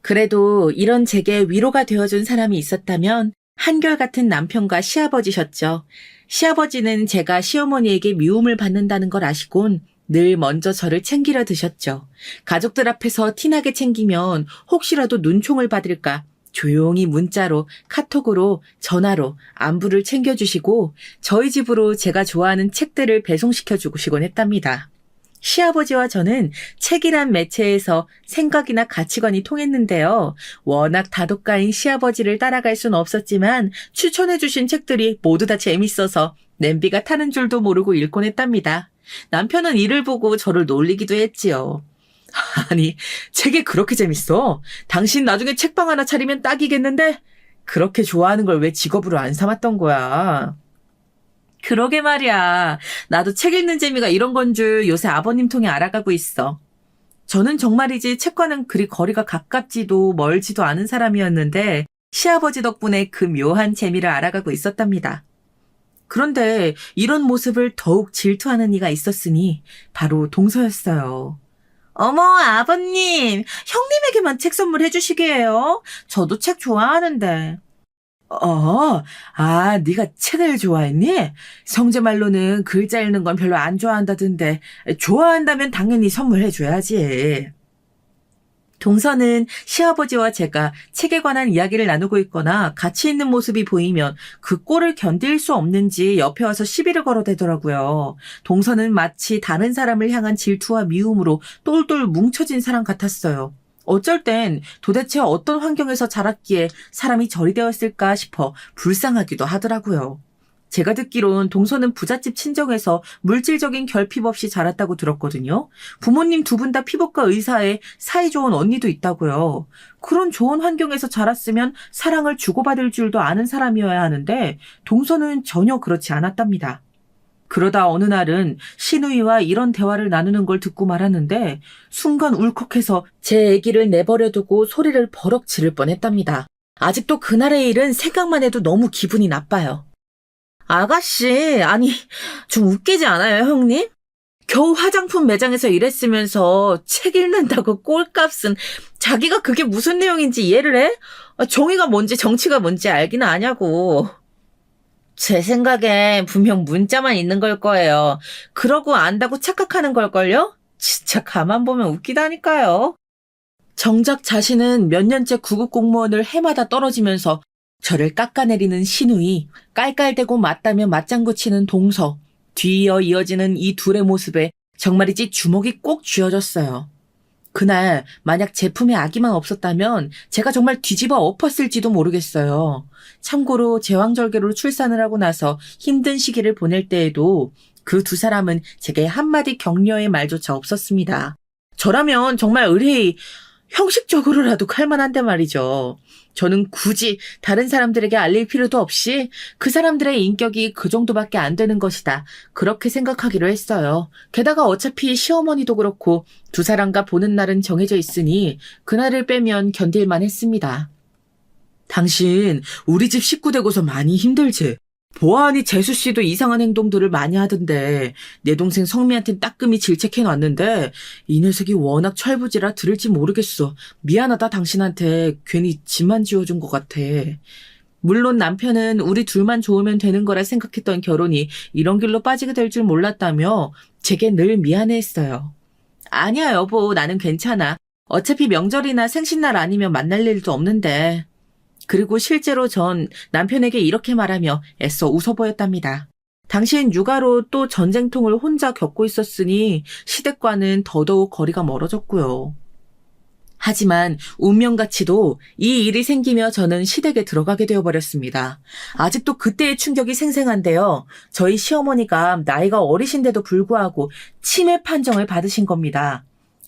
S4: 그래도 이런 제게 위로가 되어준 사람이 있었다면 한결같은 남편과 시아버지셨죠. 시아버지는 제가 시어머니에게 미움을 받는다는 걸 아시곤 늘 먼저 저를 챙기려 드셨죠. 가족들 앞에서 티나게 챙기면 혹시라도 눈총을 받을까 조용히 문자로, 카톡으로, 전화로 안부를 챙겨주시고 저희 집으로 제가 좋아하는 책들을 배송시켜주시곤 했답니다. 시아버지와 저는 책이란 매체에서 생각이나 가치관이 통했는데요. 워낙 다독가인 시아버지를 따라갈 순 없었지만 추천해주신 책들이 모두 다 재밌어서 냄비가 타는 줄도 모르고 읽곤 했답니다. 남편은 이를 보고 저를 놀리기도 했지요. 아니, 책이 그렇게 재밌어? 당신 나중에 책방 하나 차리면 딱이겠는데? 그렇게 좋아하는 걸 왜 직업으로 안 삼았던 거야? 그러게 말이야. 나도 책 읽는 재미가 이런 건 줄 요새 아버님 통해 알아가고 있어. 저는 정말이지 책과는 그리 거리가 가깝지도 멀지도 않은 사람이었는데 시아버지 덕분에 그 묘한 재미를 알아가고 있었답니다. 그런데 이런 모습을 더욱 질투하는 이가 있었으니 바로 동서였어요. 어머, 아버님, 형님에게만 책 선물해 주시게요. 저도 책 좋아하는데. 네가 책을 좋아했니? 성재 말로는 글자 읽는 건 별로 안 좋아한다던데 좋아한다면 당연히 선물해 줘야지. 동서는 시아버지와 제가 책에 관한 이야기를 나누고 있거나 같이 있는 모습이 보이면 그 꼴을 견딜 수 없는지 옆에 와서 시비를 걸어대더라고요. 동서는 마치 다른 사람을 향한 질투와 미움으로 똘똘 뭉쳐진 사람 같았어요. 어쩔 땐 도대체 어떤 환경에서 자랐기에 사람이 저리 되었을까 싶어 불쌍하기도 하더라고요. 제가 듣기론 동서는 부잣집 친정에서 물질적인 결핍 없이 자랐다고 들었거든요. 부모님 두 분 다 피부과 의사에 사이좋은 언니도 있다고요. 그런 좋은 환경에서 자랐으면 사랑을 주고받을 줄도 아는 사람이어야 하는데 동서는 전혀 그렇지 않았답니다. 그러다 어느 날은 시누이와 이런 대화를 나누는 걸 듣고 말았는데 순간 울컥해서 제 아기를 내버려두고 소리를 버럭 지를 뻔했답니다. 아직도 그날의 일은 생각만 해도 너무 기분이 나빠요. 아가씨, 아니 좀 웃기지 않아요, 형님? 겨우 화장품 매장에서 일했으면서 책 읽는다고 꼴값은 자기가 그게 무슨 내용인지 이해를 해? 정의가 뭔지 정치가 뭔지 알기는 아냐고. 제 생각엔 분명 문자만 있는 걸 거예요. 그러고 안다고 착각하는 걸걸요? 진짜 가만 보면 웃기다니까요. 정작 자신은 몇 년째 구급 공무원을 해마다 떨어지면서 저를 깎아내리는 시누이, 깔깔대고 맞다며 맞장구 치는 동서, 뒤이어 이어지는 이 둘의 모습에 정말이지 주먹이 꼭 쥐어졌어요. 그날 만약 제품에 아기만 없었다면 제가 정말 뒤집어 엎었을지도 모르겠어요. 참고로 제왕절개로 출산을 하고 나서 힘든 시기를 보낼 때에도 그 두 사람은 제게 한마디 격려의 말조차 없었습니다. 저라면 정말 의뢰이 형식적으로라도 칼만한데 말이죠. 저는 굳이 다른 사람들에게 알릴 필요도 없이 그 사람들의 인격이 그 정도밖에 안 되는 것이다. 그렇게 생각하기로 했어요. 게다가 어차피 시어머니도 그렇고 두 사람과 보는 날은 정해져 있으니 그날을 빼면 견딜만 했습니다. 당신 우리 집 식구 되고서 많이 힘들지? 보아하니 재수씨도 이상한 행동들을 많이 하던데 내 동생 성미한텐 따끔히 질책해놨는데 이 녀석이 워낙 철부지라 들을지 모르겠어. 미안하다 당신한테 괜히 짐만 지어준 것 같아. 물론 남편은 우리 둘만 좋으면 되는 거라 생각했던 결혼이 이런 길로 빠지게 될 줄 몰랐다며 제게 늘 미안해했어요. 아니야 여보, 나는 괜찮아. 어차피 명절이나 생신날 아니면 만날 일도 없는데. 그리고 실제로 전 남편에게 이렇게 말하며 애써 웃어 보였답니다. 당시엔 육아로 또 전쟁통을 혼자 겪고 있었으니 시댁과는 더더욱 거리가 멀어졌고요. 하지만 운명같이도 이 일이 생기며 저는 시댁에 들어가게 되어버렸습니다. 아직도 그때의 충격이 생생한데요. 저희 시어머니가 나이가 어리신데도 불구하고 치매 판정을 받으신 겁니다.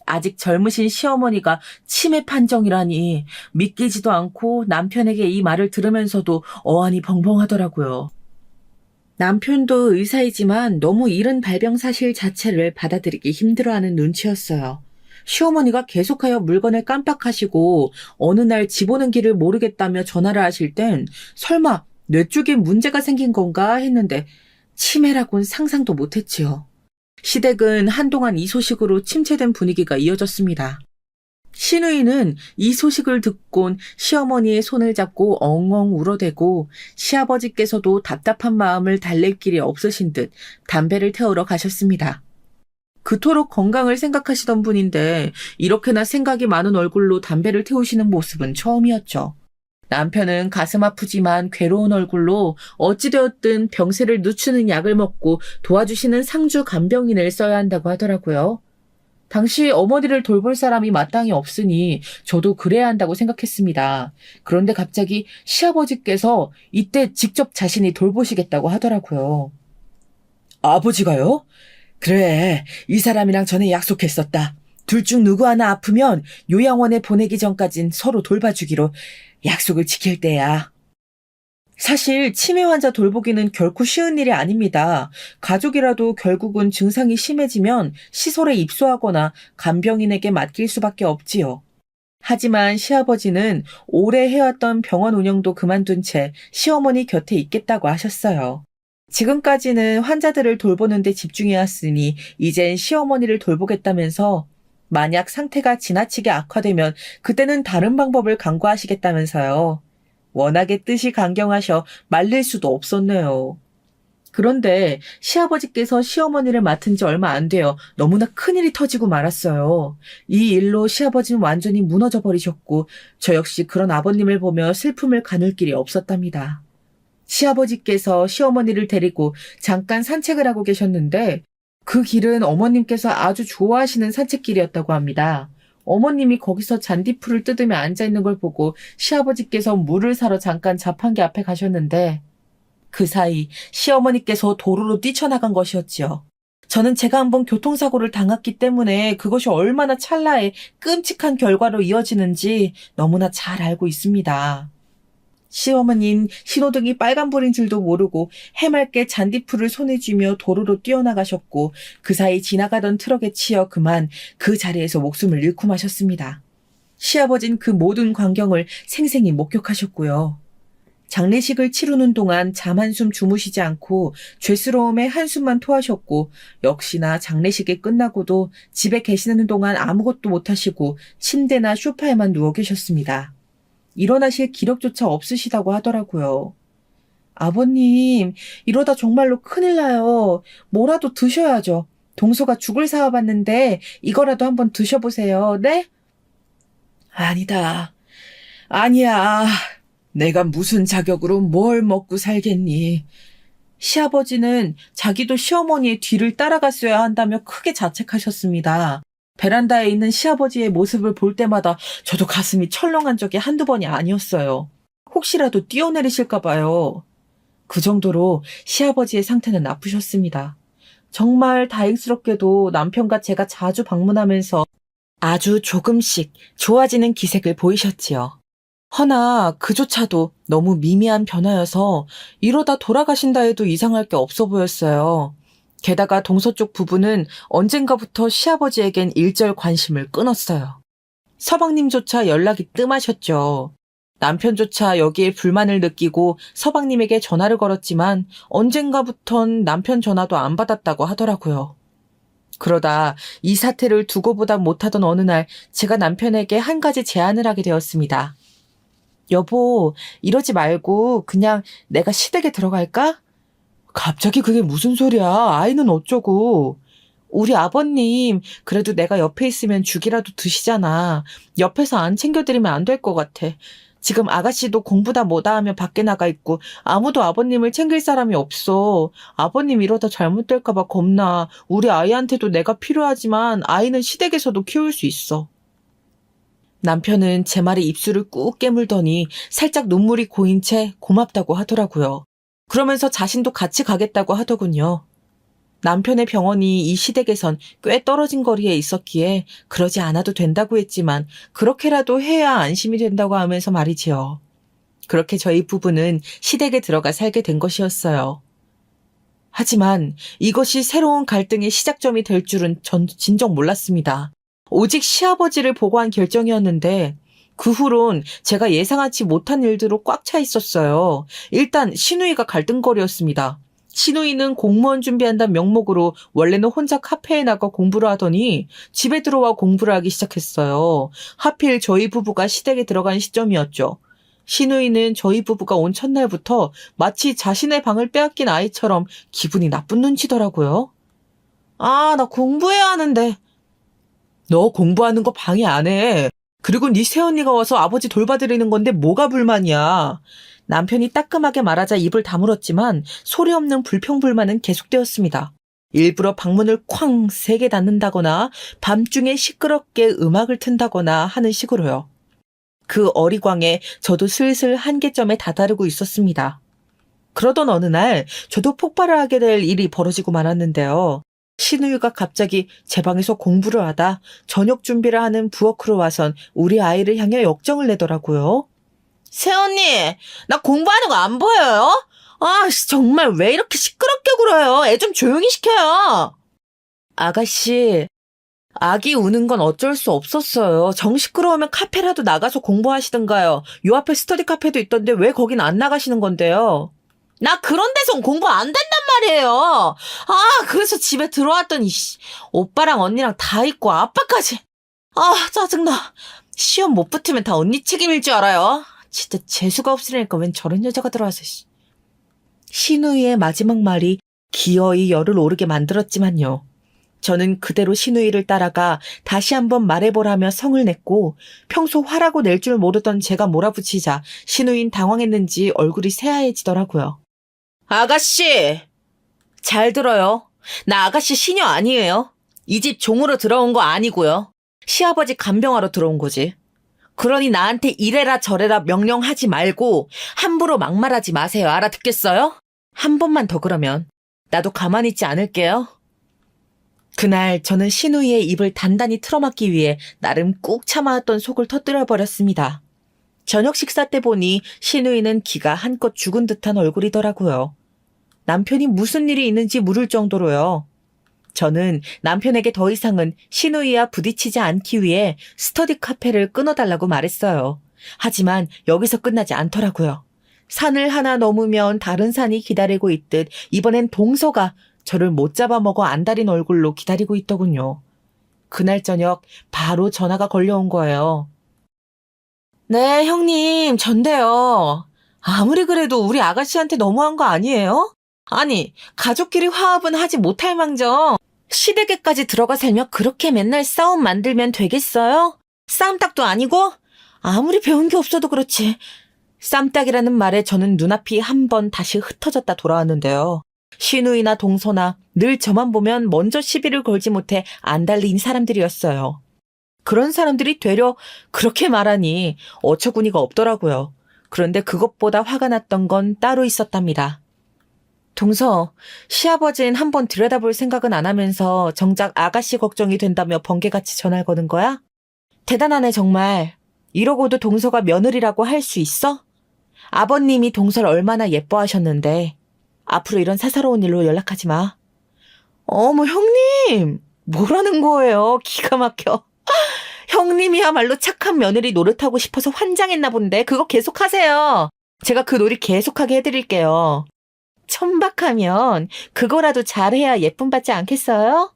S4: 아직 젊으신 시어머니가 치매 판정이라니 믿기지도 않고 남편에게 이 말을 들으면서도 어안이 벙벙하더라고요. 남편도 의사이지만 너무 이른 발병 사실 자체를 받아들이기 힘들어하는 눈치였어요. 시어머니가 계속하여 물건을 깜빡하시고 어느 날 집 오는 길을 모르겠다며 전화를 하실 땐 설마 뇌 쪽에 문제가 생긴 건가 했는데 치매라고는 상상도 못했지요. 시댁은 한동안 이 소식으로 침체된 분위기가 이어졌습니다. 시누이는 이 소식을 듣곤 시어머니의 손을 잡고 엉엉 울어대고 시아버지께서도 답답한 마음을 달랠 길이 없으신 듯 담배를 태우러 가셨습니다. 그토록 건강을 생각하시던 분인데 이렇게나 생각이 많은 얼굴로 담배를 태우시는 모습은 처음이었죠. 남편은 가슴 아프지만 괴로운 얼굴로 어찌되었든 병세를 늦추는 약을 먹고 도와주시는 상주 간병인을 써야 한다고 하더라고요. 당시 어머니를 돌볼 사람이 마땅히 없으니 저도 그래야 한다고 생각했습니다. 그런데 갑자기 시아버지께서 이때 직접 자신이 돌보시겠다고 하더라고요.
S2: 아버지가요? 그래, 이 사람이랑 전에 약속했었다. 둘 중 누구 하나 아프면 요양원에 보내기 전까진 서로 돌봐주기로 약속을 지킬 때야. 사실 치매 환자 돌보기는 결코 쉬운 일이 아닙니다. 가족이라도 결국은 증상이 심해지면 시설에 입소하거나 간병인에게 맡길 수밖에 없지요. 하지만 시아버지는 오래 해왔던 병원 운영도 그만둔 채 시어머니 곁에 있겠다고 하셨어요. 지금까지는 환자들을 돌보는 데 집중해왔으니 이젠 시어머니를 돌보겠다면서 만약 상태가 지나치게 악화되면 그때는 다른 방법을 강구하시겠다면서요. 워낙에 뜻이 강경하셔 말릴 수도 없었네요. 그런데 시아버지께서 시어머니를 맡은 지 얼마 안 되어 너무나 큰일이 터지고 말았어요. 이 일로 시아버지는 완전히 무너져 버리셨고 저 역시 그런 아버님을 보며 슬픔을 가눌 길이 없었답니다. 시아버지께서 시어머니를 데리고 잠깐 산책을 하고 계셨는데 그 길은 어머님께서 아주 좋아하시는 산책길이었다고 합니다. 어머님이 거기서 잔디풀을 뜯으며 앉아있는 걸 보고 시아버지께서 물을 사러 잠깐 자판기 앞에 가셨는데 그 사이 시어머니께서 도로로 뛰쳐나간 것이었지요. 저는 제가 한번 교통사고를 당했기 때문에 그것이 얼마나 찰나에 끔찍한 결과로 이어지는지 너무나 잘 알고 있습니다. 시어머니는 신호등이 빨간불인 줄도 모르고 해맑게 잔디풀을 손에 쥐며 도로로 뛰어나가셨고 그 사이 지나가던 트럭에 치여 그만 그 자리에서 목숨을 잃고 마셨습니다. 시아버진 그 모든 광경을 생생히 목격하셨고요. 장례식을 치르는 동안 잠 한숨 주무시지 않고 죄스러움에 한숨만 토하셨고 역시나 장례식이 끝나고도 집에 계시는 동안 아무것도 못하시고 침대나 소파에만 누워 계셨습니다. 일어나실 기력조차 없으시다고 하더라고요. 아버님, 이러다 정말로 큰일 나요. 뭐라도 드셔야죠. 동서가 죽을 사와봤는데 이거라도 한번 드셔보세요. 네? 아니다. 아니야. 내가 무슨 자격으로 뭘 먹고 살겠니? 시아버지는 자기도 시어머니의 뒤를 따라갔어야 한다며 크게 자책하셨습니다. 베란다에 있는 시아버지의 모습을 볼 때마다 저도 가슴이 철렁한 적이 한두 번이 아니었어요. 혹시라도 뛰어내리실까 봐요. 그 정도로 시아버지의 상태는 나쁘셨습니다. 정말 다행스럽게도 남편과 제가 자주 방문하면서 아주 조금씩 좋아지는 기색을 보이셨지요. 허나 그조차도 너무 미미한 변화여서 이러다 돌아가신다 해도 이상할 게 없어 보였어요. 게다가 동서쪽 부부는 언젠가부터 시아버지에겐 일절 관심을 끊었어요. 서방님조차 연락이 뜸하셨죠. 남편조차 여기에 불만을 느끼고 서방님에게 전화를 걸었지만 언젠가부턴 남편 전화도 안 받았다고 하더라고요. 그러다 이 사태를 두고 보다 못하던 어느 날 제가 남편에게 한 가지 제안을 하게 되었습니다. 여보, 이러지 말고 그냥 내가 시댁에 들어갈까? 갑자기 그게 무슨 소리야? 아이는 어쩌고?
S4: 우리 아버님, 그래도 내가 옆에 있으면 죽이라도 드시잖아. 옆에서 안 챙겨드리면 안 될 것 같아. 지금 아가씨도 공부다 뭐다 하며 밖에 나가 있고 아무도 아버님을 챙길 사람이 없어. 아버님 이러다 잘못될까봐 겁나. 우리 아이한테도 내가 필요하지만 아이는 시댁에서도 키울 수 있어. 남편은 제 말에 입술을 꾹 깨물더니 살짝 눈물이 고인 채 고맙다고 하더라고요. 그러면서 자신도 같이 가겠다고 하더군요. 남편의 병원이 이 시댁에선 꽤 떨어진 거리에 있었기에 그러지 않아도 된다고 했지만 그렇게라도 해야 안심이 된다고 하면서 말이지요. 그렇게 저희 부부는 시댁에 들어가 살게 된 것이었어요. 하지만 이것이 새로운 갈등의 시작점이 될 줄은 전 진정 몰랐습니다. 오직 시아버지를 보고한 결정이었는데 그 후론 제가 예상하지 못한 일들로 꽉 차 있었어요. 일단 시누이가 갈등거리였습니다. 시누이는 공무원 준비한다는 명목으로 원래는 혼자 카페에 나가 공부를 하더니 집에 들어와 공부를 하기 시작했어요. 하필 저희 부부가 시댁에 들어간 시점이었죠. 시누이는 저희 부부가 온 첫날부터 마치 자신의 방을 빼앗긴 아이처럼 기분이 나쁜 눈치더라고요. 아, 나 공부해야 하는데. 너 공부하는 거 방해 안 해. 그리고 네 새언니가 와서 아버지 돌봐드리는 건데 뭐가 불만이야. 남편이 따끔하게 말하자 입을 다물었지만 소리 없는 불평불만은 계속되었습니다. 일부러 방문을 쾅 3개 닫는다거나 밤중에 시끄럽게 음악을 튼다거나 하는 식으로요. 그 어리광에 저도 슬슬 한계점에 다다르고 있었습니다. 그러던 어느 날 저도 폭발을 하게 될 일이 벌어지고 말았는데요. 시누이가 갑자기 제 방에서 공부를 하다 저녁 준비를 하는 부엌으로 와선 우리 아이를 향해 역정을 내더라고요. 새언니, 나 공부하는 거 안 보여요? 아, 정말 왜 이렇게 시끄럽게 굴어요? 애 좀 조용히 시켜요. 아가씨, 아기 우는 건 어쩔 수 없었어요. 정 시끄러우면 카페라도 나가서 공부하시든가요. 요 앞에 스터디 카페도 있던데 왜 거긴 안 나가시는 건데요? 나 그런 데선 공부 안 된단 말이에요. 아, 그래서 집에 들어왔더니 오빠랑 언니랑 다 있고 아빠까지. 아, 짜증나. 시험 못 붙으면 다 언니 책임일 줄 알아요. 진짜 재수가 없으니까 웬 저런 여자가 들어와서. 시누이의 마지막 말이 기어이 열을 오르게 만들었지만요. 저는 그대로 시누이를 따라가 다시 한번 말해보라며 성을 냈고 평소 화라고 낼 줄 모르던 제가 몰아붙이자 시누이는 당황했는지 얼굴이 새하얘지더라고요. 아가씨! 잘 들어요. 나 아가씨 시녀 아니에요. 이 집 종으로 들어온 거 아니고요. 시아버지 간병하러 들어온 거지. 그러니 나한테 이래라 저래라 명령하지 말고 함부로 막말하지 마세요. 알아듣겠어요? 한 번만 더 그러면 나도 가만히 있지 않을게요. 그날 저는 시누이의 입을 단단히 틀어막기 위해 나름 꾹 참아왔던 속을 터뜨려버렸습니다. 저녁 식사 때 보니 시누이는 기가 한껏 죽은 듯한 얼굴이더라고요. 남편이 무슨 일이 있는지 물을 정도로요. 저는 남편에게 더 이상은 시누이와 부딪히지 않기 위해 스터디 카페를 끊어달라고 말했어요. 하지만 여기서 끝나지 않더라고요. 산을 하나 넘으면 다른 산이 기다리고 있듯 이번엔 동서가 저를 못 잡아먹어 안달인 얼굴로 기다리고 있더군요. 그날 저녁 바로 전화가 걸려온 거예요. 네, 형님, 전데요. 아무리 그래도 우리 아가씨한테 너무한 거 아니에요? 아니, 가족끼리 화합은 하지 못할 망정 시댁에까지 들어가 살며 그렇게 맨날 싸움 만들면 되겠어요? 쌈딱도 아니고? 아무리 배운 게 없어도 그렇지. 쌈딱이라는 말에 저는 눈앞이 한 번 다시 흩어졌다 돌아왔는데요. 시누이나 동서나 늘 저만 보면 먼저 시비를 걸지 못해 안달린 사람들이었어요. 그런 사람들이 되려 그렇게 말하니 어처구니가 없더라고요. 그런데 그것보다 화가 났던 건 따로 있었답니다. 동서, 시아버지는 한번 들여다볼 생각은 안 하면서 정작 아가씨 걱정이 된다며 번개같이 전화를 거는 거야? 대단하네 정말. 이러고도 동서가 며느리라고 할 수 있어? 아버님이 동서를 얼마나 예뻐하셨는데 앞으로 이런 사사로운 일로 연락하지 마. 어머 형님, 뭐라는 거예요? 기가 막혀. 형님이야말로 착한 며느리 노릇하고 싶어서 환장했나 본데 그거 계속하세요. 제가 그 놀이 계속하게 해드릴게요. 천박하면 그거라도 잘해야 예쁨 받지 않겠어요?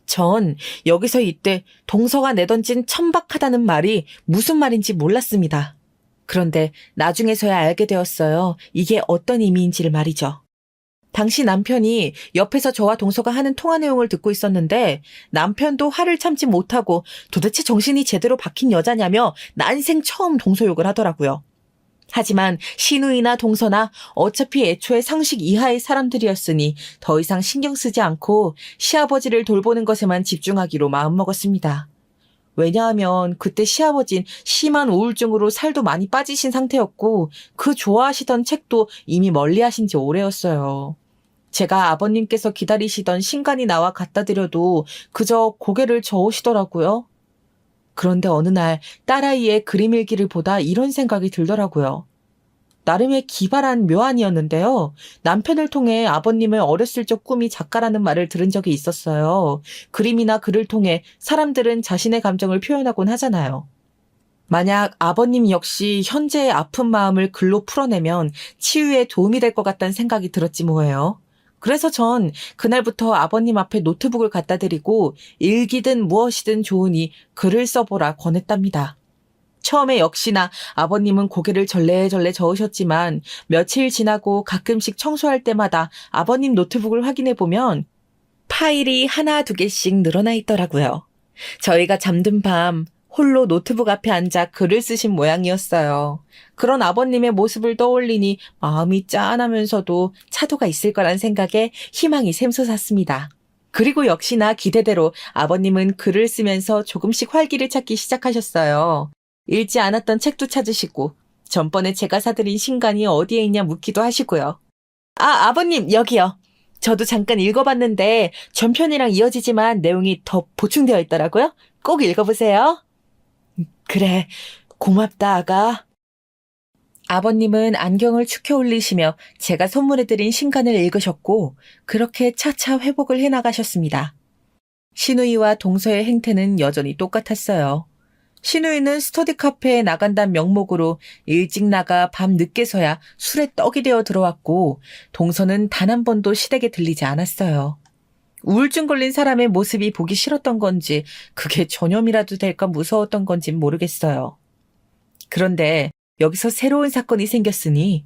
S4: 전 여기서 이때 동서가 내던진 천박하다는 말이 무슨 말인지 몰랐습니다. 그런데 나중에서야 알게 되었어요. 이게 어떤 의미인지를 말이죠. 당시 남편이 옆에서 저와 동서가 하는 통화 내용을 듣고 있었는데 남편도 화를 참지 못하고 도대체 정신이 제대로 박힌 여자냐며 난생 처음 동서욕을 하더라고요. 하지만 신우이나 동서나 어차피 애초에 상식 이하의 사람들이었으니 더 이상 신경 쓰지 않고 시아버지를 돌보는 것에만 집중하기로 마음먹었습니다. 왜냐하면 그때 시아버진 심한 우울증으로 살도 많이 빠지신 상태였고 그 좋아하시던 책도 이미 멀리하신 지 오래였어요. 제가 아버님께서 기다리시던 신간이 나와 갖다 드려도 그저 고개를 저으시더라고요. 그런데 어느 날 딸아이의 그림 일기를 보다 이런 생각이 들더라고요. 나름의 기발한 묘안이었는데요. 남편을 통해 아버님의 어렸을 적 꿈이 작가라는 말을 들은 적이 있었어요. 그림이나 글을 통해 사람들은 자신의 감정을 표현하곤 하잖아요. 만약 아버님 역시 현재의 아픈 마음을 글로 풀어내면 치유에 도움이 될 것 같다는 생각이 들었지 뭐예요. 그래서 전 그날부터 아버님 앞에 노트북을 갖다 드리고 일기든 무엇이든 좋으니 글을 써보라 권했답니다. 처음에 역시나 아버님은 고개를 절레절레 저으셨지만 며칠 지나고 가끔씩 청소할 때마다 아버님 노트북을 확인해 보면 파일이 하나 두 개씩 늘어나 있더라고요. 저희가 잠든 밤 홀로 노트북 앞에 앉아 글을 쓰신 모양이었어요. 그런 아버님의 모습을 떠올리니 마음이 짠하면서도 차도가 있을 거란 생각에 희망이 샘솟았습니다. 그리고 역시나 기대대로 아버님은 글을 쓰면서 조금씩 활기를 찾기 시작하셨어요. 읽지 않았던 책도 찾으시고 전번에 제가 사드린 신간이 어디에 있냐 묻기도 하시고요. 아버님 여기요. 저도 잠깐 읽어봤는데 전편이랑 이어지지만 내용이 더 보충되어 있더라고요. 꼭 읽어보세요. 그래, 고맙다 아가. 아버님은 안경을 축혀 올리시며 제가 선물해드린 신간을 읽으셨고 그렇게 차차 회복을 해나가셨습니다. 신우이와 동서의 행태는 여전히 똑같았어요. 신우이는 스터디 카페에 나간다는 명목으로 일찍 나가 밤 늦게서야 술에 떡이 되어 들어왔고 동서는 단 한 번도 시댁에 들리지 않았어요. 우울증 걸린 사람의 모습이 보기 싫었던 건지 그게 전염이라도 될까 무서웠던 건진 모르겠어요. 그런데 여기서 새로운 사건이 생겼으니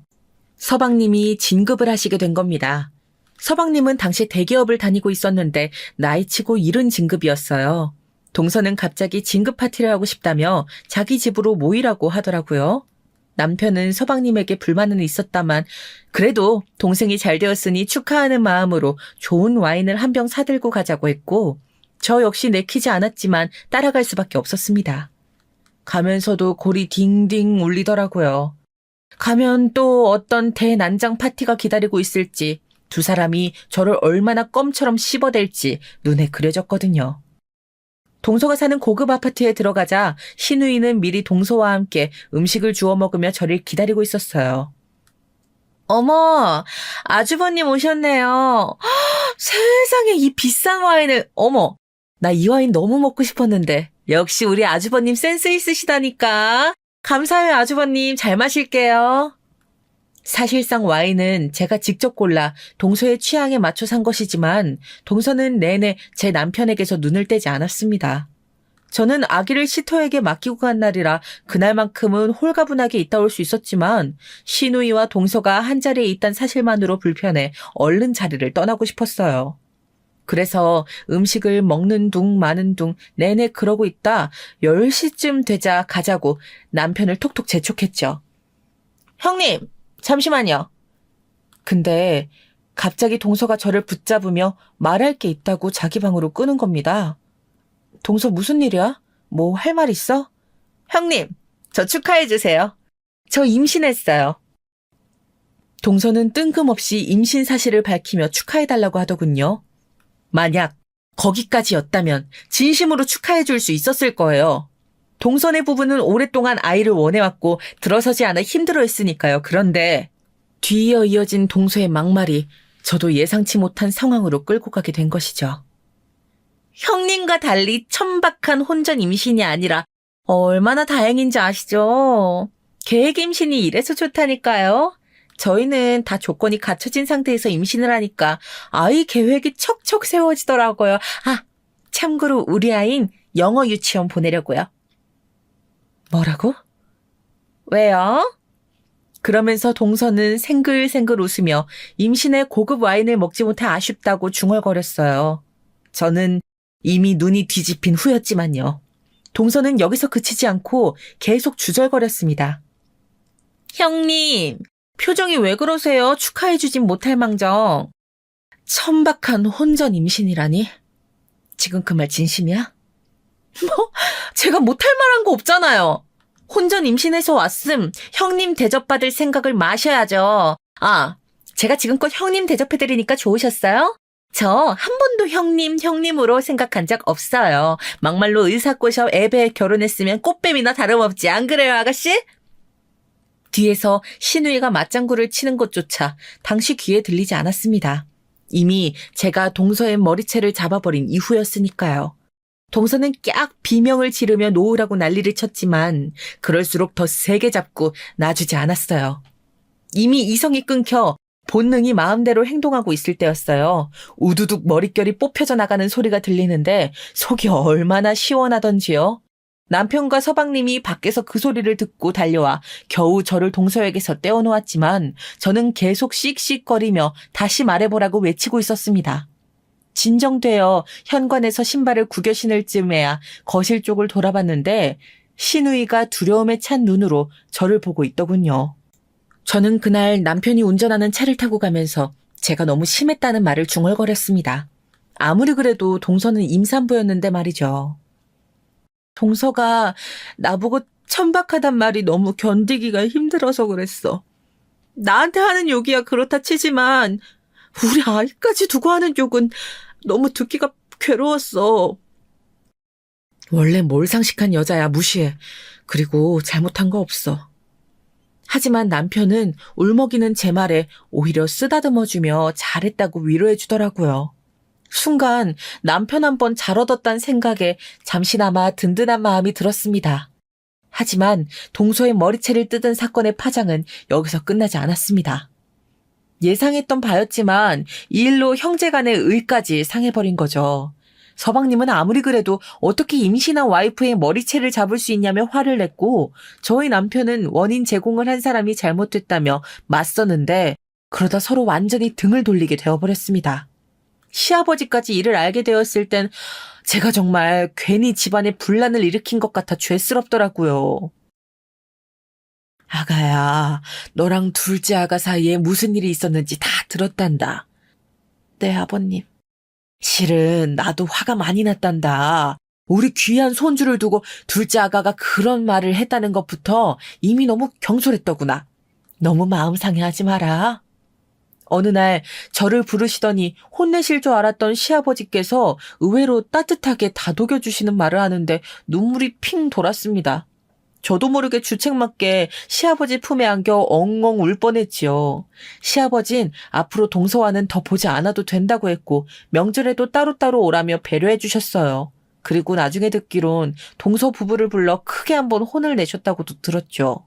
S4: 서방님이 진급을 하시게 된 겁니다. 서방님은 당시 대기업을 다니고 있었는데 나이치고 이른 진급이었어요. 동서는 갑자기 진급 파티를 하고 싶다며 자기 집으로 모이라고 하더라고요. 남편은 서방님에게 불만은 있었다만 그래도 동생이 잘 되었으니 축하하는 마음으로 좋은 와인을 한 병 사들고 가자고 했고 저 역시 내키지 않았지만 따라갈 수밖에 없었습니다. 가면서도 골이 딩딩 울리더라고요. 가면 또 어떤 대난장 파티가 기다리고 있을지 두 사람이 저를 얼마나 껌처럼 씹어댈지 눈에 그려졌거든요. 동서가 사는 고급 아파트에 들어가자 신우이는 미리 동서와 함께 음식을 주워 먹으며 저를 기다리고 있었어요. 어머, 아주버님 오셨네요. 헉, 세상에 이 비싼 와인을, 어머, 나 이 와인 너무 먹고 싶었는데 역시 우리 아주버님 센스 있으시다니까. 감사해요 아주버님, 잘 마실게요. 사실상 와인은 제가 직접 골라 동서의 취향에 맞춰 산 것이지만 동서는 내내 제 남편에게서 눈을 떼지 않았습니다. 저는 아기를 시터에게 맡기고 간 날이라 그날만큼은 홀가분하게 있다 올 수 있었지만 신우이와 동서가 한자리에 있다는 사실만으로 불편해 얼른 자리를 떠나고 싶었어요. 그래서 음식을 먹는 둥 마는 둥 내내 그러고 있다 10시쯤 되자 가자고 남편을 톡톡 재촉했죠. 형님! 잠시만요. 근데 갑자기 동서가 저를 붙잡으며 말할 게 있다고 자기 방으로 끄는 겁니다. 동서 무슨 일이야? 뭐 할 말 있어? 형님, 저 축하해 주세요. 저 임신했어요. 동서는 뜬금없이 임신 사실을 밝히며 축하해 달라고 하더군요. 만약 거기까지였다면 진심으로 축하해 줄 수 있었을 거예요. 동선의 부부는 오랫동안 아이를 원해왔고 들어서지 않아 힘들어했으니까요. 그런데 뒤이어 이어진 동서의 막말이 저도 예상치 못한 상황으로 끌고 가게 된 것이죠. 형님과 달리 천박한 혼전 임신이 아니라 얼마나 다행인지 아시죠? 계획 임신이 이래서 좋다니까요. 저희는 다 조건이 갖춰진 상태에서 임신을 하니까 아이 계획이 척척 세워지더라고요. 참고로 우리 아이는 영어 유치원 보내려고요. 뭐라고? 왜요? 그러면서 동서는 생글생글 웃으며 임신에 고급 와인을 먹지 못해 아쉽다고 중얼거렸어요. 저는 이미 눈이 뒤집힌 후였지만요. 동서는 여기서 그치지 않고 계속 주절거렸습니다. 형님, 표정이 왜 그러세요? 축하해주진 못할 망정. 천박한 혼전 임신이라니? 지금 그 말 진심이야? 뭐? 제가 못할 말한 거 없잖아요. 혼전 임신해서 왔음. 형님 대접받을 생각을 마셔야죠. 아, 제가 지금껏 형님 대접해드리니까 좋으셨어요? 저 한 번도 형님으로 생각한 적 없어요. 막말로 의사 꼬셔 애배 결혼했으면 꽃뱀이나 다름없지. 안 그래요, 아가씨? 뒤에서 신우이가 맞장구를 치는 것조차 당시 귀에 들리지 않았습니다. 이미 제가 동서의 머리채를 잡아버린 이후였으니까요. 동서는 깍 비명을 지르며 놓으라고 난리를 쳤지만 그럴수록 더 세게 잡고 놔주지 않았어요. 이미 이성이 끊겨 본능이 마음대로 행동하고 있을 때였어요. 우두둑 머릿결이 뽑혀져 나가는 소리가 들리는데 속이 얼마나 시원하던지요. 남편과 서방님이 밖에서 그 소리를 듣고 달려와 겨우 저를 동서에게서 떼어놓았지만 저는 계속 씩씩거리며 다시 말해보라고 외치고 있었습니다. 진정되어 현관에서 신발을 구겨 신을 쯤에야 거실 쪽을 돌아봤는데 신우이가 두려움에 찬 눈으로 저를 보고 있더군요. 저는 그날 남편이 운전하는 차를 타고 가면서 제가 너무 심했다는 말을 중얼거렸습니다. 아무리 그래도 동서는 임산부였는데 말이죠. 동서가 나보고 천박하단 말이 너무 견디기가 힘들어서 그랬어. 나한테 하는 욕이야 그렇다 치지만 우리 아이까지 두고 하는 욕은 너무 듣기가 괴로웠어. 원래 몰상식한 여자야 무시해. 그리고 잘못한 거 없어. 하지만 남편은 울먹이는 제 말에 오히려 쓰다듬어주며 잘했다고 위로해주더라고요. 순간 남편 한 번 잘 얻었단 생각에 잠시나마 든든한 마음이 들었습니다. 하지만 동서의 머리채를 뜯은 사건의 파장은 여기서 끝나지 않았습니다. 예상했던 바였지만 이 일로 형제간의 의까지 상해버린 거죠. 서방님은 아무리 그래도 어떻게 임신한 와이프의 머리채를 잡을 수 있냐며 화를 냈고 저희 남편은 원인 제공을 한 사람이 잘못됐다며 맞서는데 그러다 서로 완전히 등을 돌리게 되어버렸습니다. 시아버지까지 이를 알게 되었을 땐 제가 정말 괜히 집안에 분란을 일으킨 것 같아 죄스럽더라고요. 아가야, 너랑 둘째 아가 사이에 무슨 일이 있었는지 다 들었단다. 네, 아버님. 실은 나도 화가 많이 났단다. 우리 귀한 손주를 두고 둘째 아가가 그런 말을 했다는 것부터 이미 너무 경솔했더구나. 너무 마음 상해하지 마라. 어느 날 저를 부르시더니 혼내실 줄 알았던 시아버지께서 의외로 따뜻하게 다독여주시는 말을 하는데 눈물이 핑 돌았습니다. 저도 모르게 주책맞게 시아버지 품에 안겨 엉엉 울 뻔했지요. 시아버진 앞으로 동서와는 더 보지 않아도 된다고 했고 명절에도 따로따로 오라며 배려해 주셨어요. 그리고 나중에 듣기론 동서 부부를 불러 크게 한번 혼을 내셨다고도 들었죠.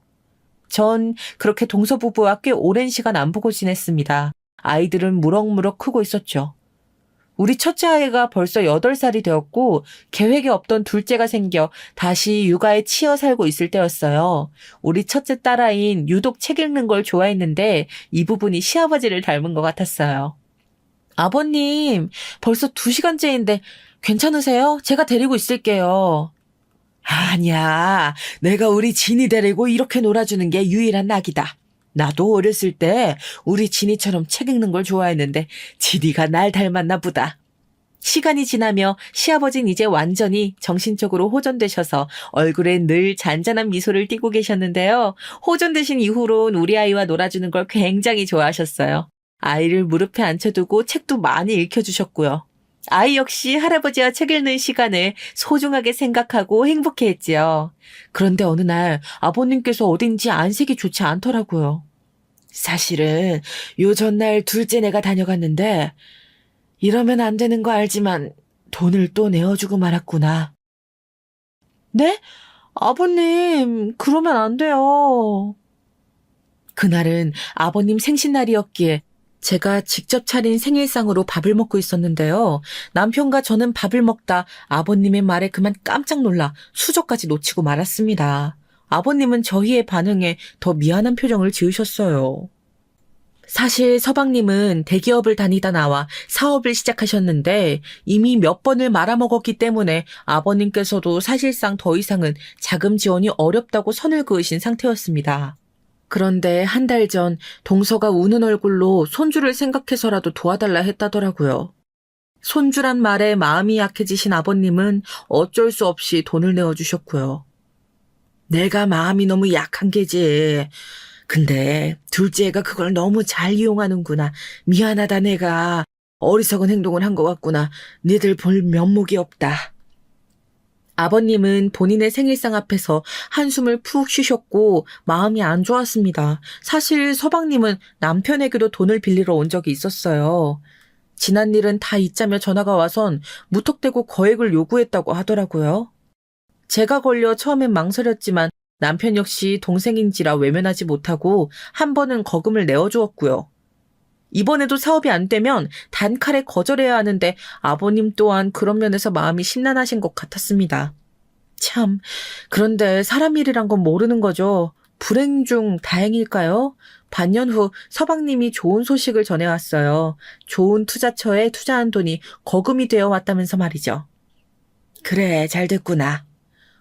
S4: 전 그렇게 동서 부부와 꽤 오랜 시간 안 보고 지냈습니다. 아이들은 무럭무럭 크고 있었죠. 우리 첫째 아이가 벌써 8살이 되었고 계획에 없던 둘째가 생겨 다시 육아에 치여 살고 있을 때였어요. 우리 첫째 딸아이는 유독 책 읽는 걸 좋아했는데 이 부분이 시아버지를 닮은 것 같았어요. 아버님, 벌써 2시간째인데 괜찮으세요? 제가 데리고 있을게요. 아니야, 내가 우리 진이 데리고 이렇게 놀아주는 게 유일한 낙이다. 나도 어렸을 때 우리 진이처럼 책 읽는 걸 좋아했는데 진이가 날 닮았나 보다. 시간이 지나며 시아버지는 이제 완전히 정신적으로 호전되셔서 얼굴에 늘 잔잔한 미소를 띠고 계셨는데요. 호전되신 이후론 우리 아이와 놀아주는 걸 굉장히 좋아하셨어요. 아이를 무릎에 앉혀두고 책도 많이 읽혀주셨고요. 아이 역시 할아버지와 책 읽는 시간을 소중하게 생각하고 행복해했지요. 그런데 어느 날 아버님께서 어딘지 안색이 좋지 않더라고요. 사실은 요 전날 둘째 내가 다녀갔는데 이러면 안 되는 거 알지만 돈을 또 내어주고 말았구나. 네? 아버님, 그러면 안 돼요. 그날은 아버님 생신날이었기에 제가 직접 차린 생일상으로 밥을 먹고 있었는데요. 남편과 저는 밥을 먹다 아버님의 말에 그만 깜짝 놀라 수저까지 놓치고 말았습니다. 아버님은 저희의 반응에 더 미안한 표정을 지으셨어요. 사실 서방님은 대기업을 다니다 나와 사업을 시작하셨는데 이미 몇 번을 말아먹었기 때문에 아버님께서도 사실상 더 이상은 자금 지원이 어렵다고 선을 그으신 상태였습니다. 그런데 한 달 전 동서가 우는 얼굴로 손주를 생각해서라도 도와달라 했다더라고요. 손주란 말에 마음이 약해지신 아버님은 어쩔 수 없이 돈을 내어주셨고요. 내가 마음이 너무 약한 게지. 근데 둘째가 그걸 너무 잘 이용하는구나. 미안하다 내가. 어리석은 행동을 한 것 같구나. 니들 볼 면목이 없다. 아버님은 본인의 생일상 앞에서 한숨을 푹 쉬셨고 마음이 안 좋았습니다. 사실 서방님은 남편에게도 돈을 빌리러 온 적이 있었어요. 지난 일은 다 잊자며 전화가 와선 무턱대고 거액을 요구했다고 하더라고요. 제가 걸려 처음엔 망설였지만 남편 역시 동생인지라 외면하지 못하고 한 번은 거금을 내어주었고요. 이번에도 사업이 안 되면 단칼에 거절해야 하는데 아버님 또한 그런 면에서 마음이 심란하신 것 같았습니다. 참, 그런데 사람 일이란 건 모르는 거죠. 불행 중 다행일까요? 반년 후 서방님이 좋은 소식을 전해왔어요. 좋은 투자처에 투자한 돈이 거금이 되어 왔다면서 말이죠. 그래, 잘 됐구나.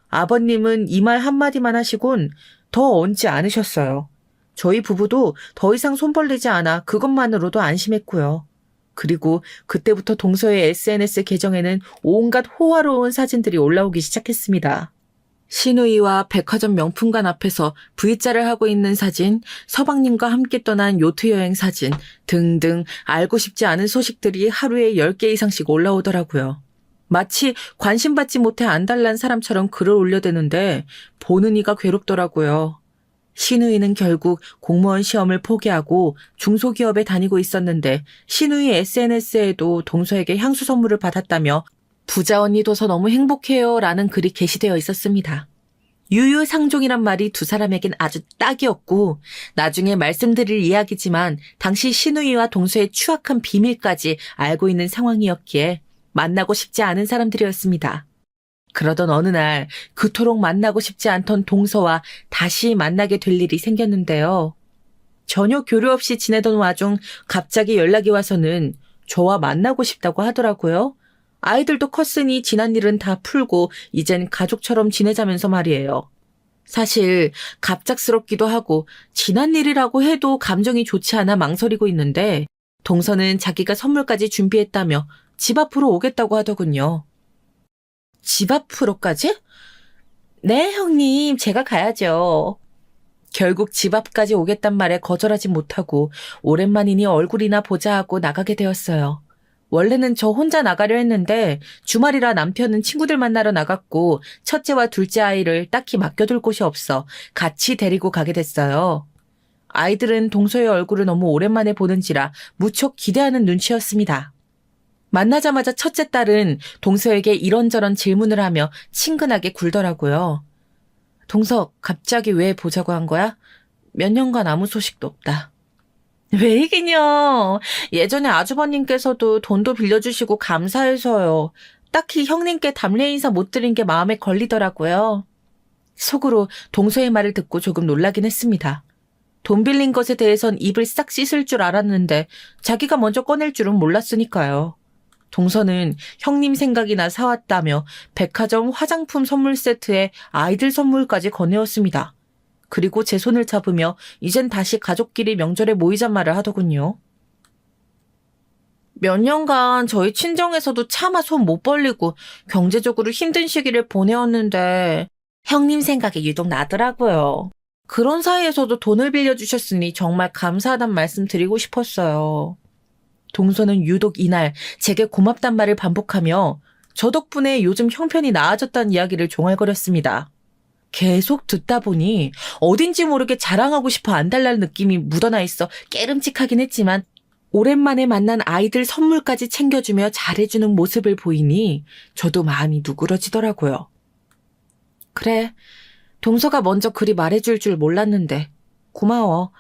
S4: 아버님은 이 말 한마디만 하시곤 더 얹지 않으셨어요. 저희 부부도 더 이상 손 벌리지 않아 그것만으로도 안심했고요. 그리고 그때부터 동서의 SNS 계정에는 온갖 호화로운 사진들이 올라오기 시작했습니다. 시누이와 백화점 명품관 앞에서 V자를 하고 있는 사진, 서방님과 함께 떠난 요트 여행 사진 등등 알고 싶지 않은 소식들이 하루에 10개 이상씩 올라오더라고요. 마치 관심받지 못해 안달난 사람처럼 글을 올려대는데 보는 이가 괴롭더라고요. 시누이는 결국 공무원 시험을 포기하고 중소기업에 다니고 있었는데 시누이 SNS에도 동서에게 향수 선물을 받았다며 부자 언니 둬서 너무 행복해요 라는 글이 게시되어 있었습니다. 유유상종이란 말이 두 사람에겐 아주 딱이었고 나중에 말씀드릴 이야기지만 당시 시누이와 동서의 추악한 비밀까지 알고 있는 상황이었기에 만나고 싶지 않은 사람들이었습니다. 그러던 어느 날 그토록 만나고 싶지 않던 동서와 다시 만나게 될 일이 생겼는데요. 전혀 교류 없이 지내던 와중 갑자기 연락이 와서는 저와 만나고 싶다고 하더라고요. 아이들도 컸으니 지난 일은 다 풀고 이젠 가족처럼 지내자면서 말이에요. 사실 갑작스럽기도 하고 지난 일이라고 해도 감정이 좋지 않아 망설이고 있는데 동서는 자기가 선물까지 준비했다며 집 앞으로 오겠다고 하더군요. 집 앞으로까지? 네, 형님, 제가 가야죠. 결국 집 앞까지 오겠단 말에 거절하지 못하고 오랜만이니 얼굴이나 보자 하고 나가게 되었어요. 원래는 저 혼자 나가려 했는데 주말이라 남편은 친구들 만나러 나갔고 첫째와 둘째 아이를 딱히 맡겨둘 곳이 없어 같이 데리고 가게 됐어요. 아이들은 동서의 얼굴을 너무 오랜만에 보는지라 무척 기대하는 눈치였습니다. 만나자마자 첫째 딸은 동서에게 이런저런 질문을 하며 친근하게 굴더라고요. 동서, 갑자기 왜 보자고 한 거야? 몇 년간 아무 소식도 없다. 왜 이기냐? 예전에 아주버님께서도 돈도 빌려주시고 감사해서요. 딱히 형님께 답례 인사 못 드린 게 마음에 걸리더라고요. 속으로 동서의 말을 듣고 조금 놀라긴 했습니다. 돈 빌린 것에 대해선 입을 싹 씻을 줄 알았는데 자기가 먼저 꺼낼 줄은 몰랐으니까요. 동서는 형님 생각이나 사왔다며 백화점 화장품 선물 세트에 아이들 선물까지 건네었습니다. 그리고 제 손을 잡으며 이젠 다시 가족끼리 명절에 모이자 말을 하더군요. 몇 년간 저희 친정에서도 차마 손 못 벌리고 경제적으로 힘든 시기를 보내었는데 형님 생각이 유독 나더라고요. 그런 사이에서도 돈을 빌려주셨으니 정말 감사하단 말씀 드리고 싶었어요. 동서는 유독 이날 제게 고맙단 말을 반복하며 저 덕분에 요즘 형편이 나아졌다는 이야기를 종알거렸습니다. 계속 듣다 보니 어딘지 모르게 자랑하고 싶어 안달날 느낌이 묻어나 있어 깨름칙하긴 했지만 오랜만에 만난 아이들 선물까지 챙겨주며 잘해주는 모습을 보이니 저도 마음이 누그러지더라고요. 그래, 동서가 먼저 그리 말해줄 줄 몰랐는데 고마워.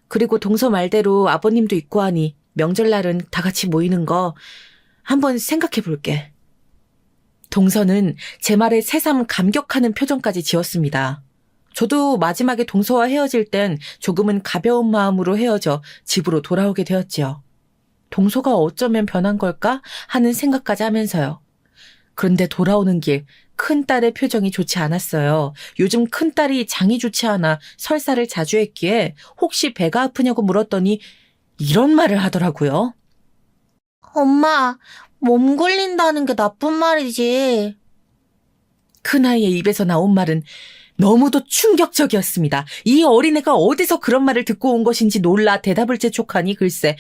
S4: 그리고 동서 말대로 아버님도 있고 하니 명절날은 다 같이 모이는 거 한번 생각해 볼게. 동서는 제 말에 새삼 감격하는 표정까지 지었습니다. 저도 마지막에 동서와 헤어질 땐 조금은 가벼운 마음으로 헤어져 집으로 돌아오게 되었지요. 동서가 어쩌면 변한 걸까 하는 생각까지 하면서요. 그런데 돌아오는 길 큰딸의 표정이 좋지 않았어요. 요즘 큰딸이 장이 좋지 않아 설사를 자주 했기에 혹시 배가 아프냐고 물었더니 이런 말을 하더라고요.
S1: 엄마, 몸 굴린다는 게 나쁜 말이지.
S4: 큰아이의 입에서 나온 말은 너무도 충격적이었습니다. 이 어린애가 어디서 그런 말을 듣고 온 것인지 놀라 대답을 재촉하니 글쎄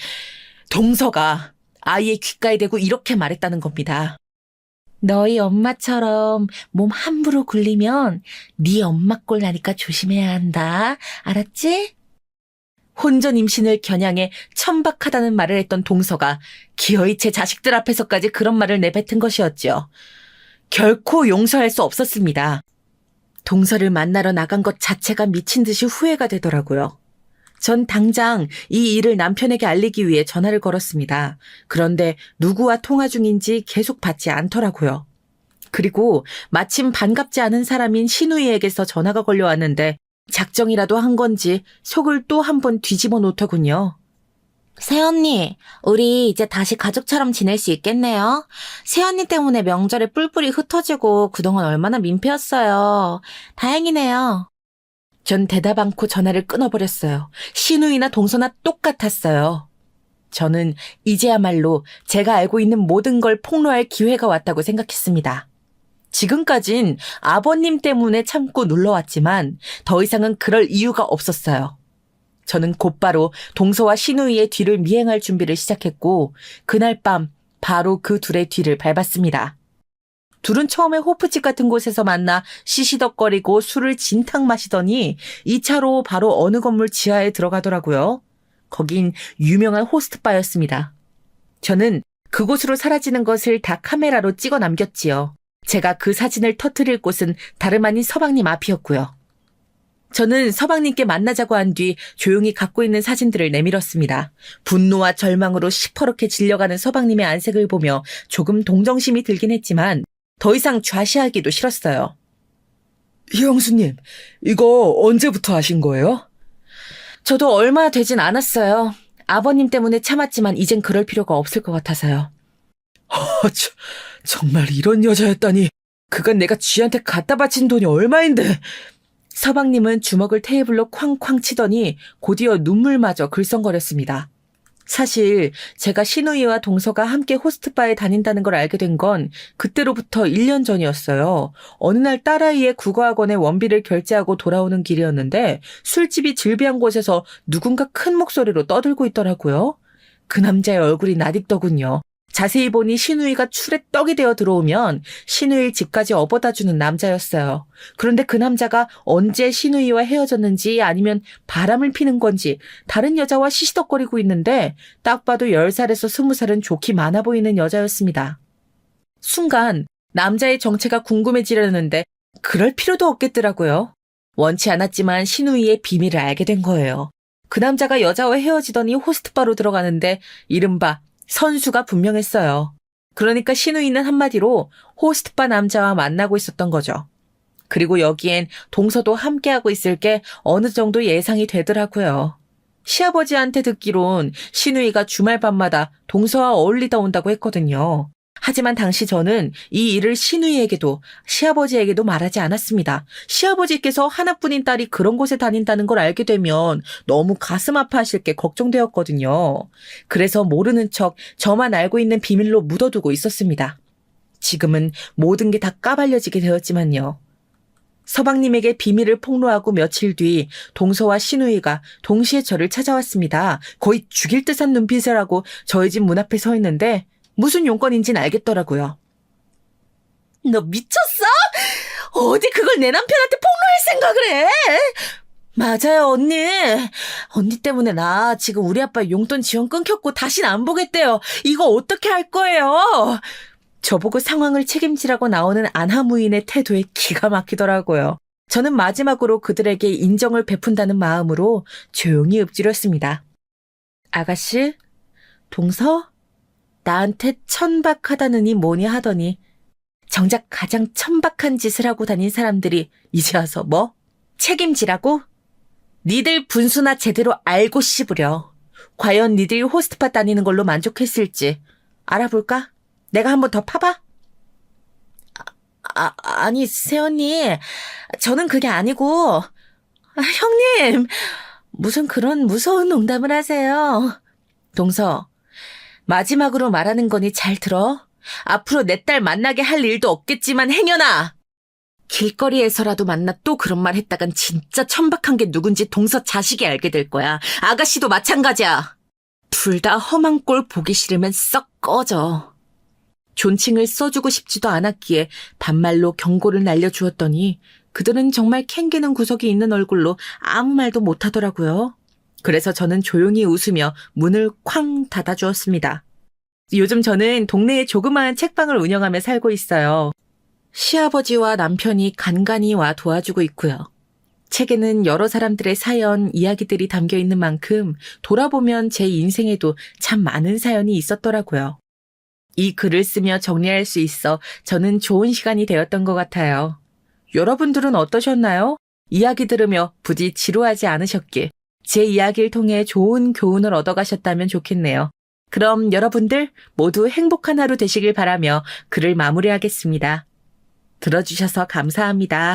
S4: 동서가 아이의 귓가에 대고 이렇게 말했다는 겁니다. 너희 엄마처럼 몸 함부로 굴리면 네 엄마 꼴 나니까 조심해야 한다. 알았지? 혼전 임신을 겨냥해 천박하다는 말을 했던 동서가 기어이 제 자식들 앞에서까지 그런 말을 내뱉은 것이었죠. 결코 용서할 수 없었습니다. 동서를 만나러 나간 것 자체가 미친 듯이 후회가 되더라고요. 전 당장 이 일을 남편에게 알리기 위해 전화를 걸었습니다. 그런데 누구와 통화 중인지 계속 받지 않더라고요. 그리고 마침 반갑지 않은 사람인 신우이에게서 전화가 걸려왔는데 작정이라도 한 건지 속을 또 한 번 뒤집어 놓더군요.
S1: 새언니, 우리 이제 다시 가족처럼 지낼 수 있겠네요. 새언니 때문에 명절에 뿔뿔이 흩어지고 그동안 얼마나 민폐였어요. 다행이네요.
S4: 전 대답 않고 전화를 끊어버렸어요. 신우이나 동서나 똑같았어요. 저는 이제야말로 제가 알고 있는 모든 걸 폭로할 기회가 왔다고 생각했습니다. 지금까진 아버님 때문에 참고 눌러왔지만 더 이상은 그럴 이유가 없었어요. 저는 곧바로 동서와 신우이의 뒤를 미행할 준비를 시작했고 그날 밤 바로 그 둘의 뒤를 밟았습니다. 둘은 처음에 호프집 같은 곳에서 만나 시시덕거리고 술을 진탕 마시더니 2차로 바로 어느 건물 지하에 들어가더라고요. 거긴 유명한 호스트바였습니다. 저는 그곳으로 사라지는 것을 다 카메라로 찍어 남겼지요. 제가 그 사진을 터뜨릴 곳은 다름 아닌 서방님 앞이었고요. 저는 서방님께 만나자고 한 뒤 조용히 갖고 있는 사진들을 내밀었습니다. 분노와 절망으로 시퍼렇게 질려가는 서방님의 안색을 보며 조금 동정심이 들긴 했지만 더 이상 좌시하기도 싫었어요.
S2: 형수님, 이거 언제부터 하신 거예요?
S4: 저도 얼마 되진 않았어요. 아버님 때문에 참았지만 이젠 그럴 필요가 없을 것 같아서요.
S2: 정말 이런 여자였다니. 그간 내가 쥐한테 갖다 바친 돈이 얼마인데.
S4: 서방님은 주먹을 테이블로 쾅쾅 치더니 곧이어 눈물마저 글썽거렸습니다. 사실 제가 신우이와 동서가 함께 호스트바에 다닌다는 걸 알게 된 건 그때로부터 1년 전이었어요. 어느 날 딸아이의 국어학원에 원비를 결제하고 돌아오는 길이었는데 술집이 즐비한 곳에서 누군가 큰 목소리로 떠들고 있더라고요. 그 남자의 얼굴이 낯익더군요. 자세히 보니 신우이가 술에 떡이 되어 들어오면 신우이를 집까지 업어다주는 남자였어요. 그런데 그 남자가 언제 신우이와 헤어졌는지 아니면 바람을 피는 건지 다른 여자와 시시덕거리고 있는데 딱 봐도 10살에서 20살은 좋기 많아 보이는 여자였습니다. 순간 남자의 정체가 궁금해지려는데 그럴 필요도 없겠더라고요. 원치 않았지만 신우이의 비밀을 알게 된 거예요. 그 남자가 여자와 헤어지더니 호스트바로 들어가는데 이른바 선수가 분명했어요. 그러니까 신우이는 한마디로 호스트바 남자와 만나고 있었던 거죠. 그리고 여기엔 동서도 함께하고 있을 게 어느 정도 예상이 되더라고요. 시아버지한테 듣기론 신우이가 주말 밤마다 동서와 어울리다 온다고 했거든요. 하지만 당시 저는 이 일을 신우이에게도 시아버지에게도 말하지 않았습니다. 시아버지께서 하나뿐인 딸이 그런 곳에 다닌다는 걸 알게 되면 너무 가슴 아파하실 게 걱정되었거든요. 그래서 모르는 척 저만 알고 있는 비밀로 묻어두고 있었습니다. 지금은 모든 게 다 까발려지게 되었지만요. 서방님에게 비밀을 폭로하고 며칠 뒤 동서와 신우이가 동시에 저를 찾아왔습니다. 거의 죽일 듯한 눈빛을 하고 저희 집 문 앞에 서 있는데 무슨 용건인지는 알겠더라고요. 너 미쳤어? 어디 그걸 내 남편한테 폭로할 생각을 해? 맞아요, 언니. 언니 때문에 나 지금 우리 아빠 용돈 지원 끊겼고 다신 안 보겠대요. 이거 어떻게 할 거예요? 저보고 상황을 책임지라고 나오는 안하무인의 태도에 기가 막히더라고요. 저는 마지막으로 그들에게 인정을 베푼다는 마음으로 조용히 읊조렸습니다. 아가씨, 동서? 나한테 천박하다느니 뭐니 하더니 정작 가장 천박한 짓을 하고 다닌 사람들이 이제 와서 뭐? 책임지라고? 니들 분수나 제대로 알고 씹으려. 과연 니들이 호스트파 다니는 걸로 만족했을지 알아볼까? 내가 한번 더 파봐? 아니, 새언니. 저는 그게 아니고. 형님, 무슨 그런 무서운 농담을 하세요. 동서, 마지막으로 말하는 거니 잘 들어. 앞으로 내 딸 만나게 할 일도 없겠지만 행여나 길거리에서라도 만나 또 그런 말 했다간 진짜 천박한 게 누군지 동서 자식이 알게 될 거야. 아가씨도 마찬가지야. 둘 다 험한 꼴 보기 싫으면 썩 꺼져. 존칭을 써주고 싶지도 않았기에 반말로 경고를 날려주었더니 그들은 정말 캥기는 구석이 있는 얼굴로 아무 말도 못하더라고요. 그래서 저는 조용히 웃으며 문을 쾅 닫아주었습니다. 요즘 저는 동네에 조그마한 책방을 운영하며 살고 있어요. 시아버지와 남편이 간간히 와 도와주고 있고요. 책에는 여러 사람들의 사연, 이야기들이 담겨 있는 만큼 돌아보면 제 인생에도 참 많은 사연이 있었더라고요. 이 글을 쓰며 정리할 수 있어 저는 좋은 시간이 되었던 것 같아요. 여러분들은 어떠셨나요? 이야기 들으며 부디 지루하지 않으셨길, 제 이야기를 통해 좋은 교훈을 얻어가셨다면 좋겠네요. 그럼 여러분들 모두 행복한 하루 되시길 바라며 글을 마무리하겠습니다. 들어주셔서 감사합니다.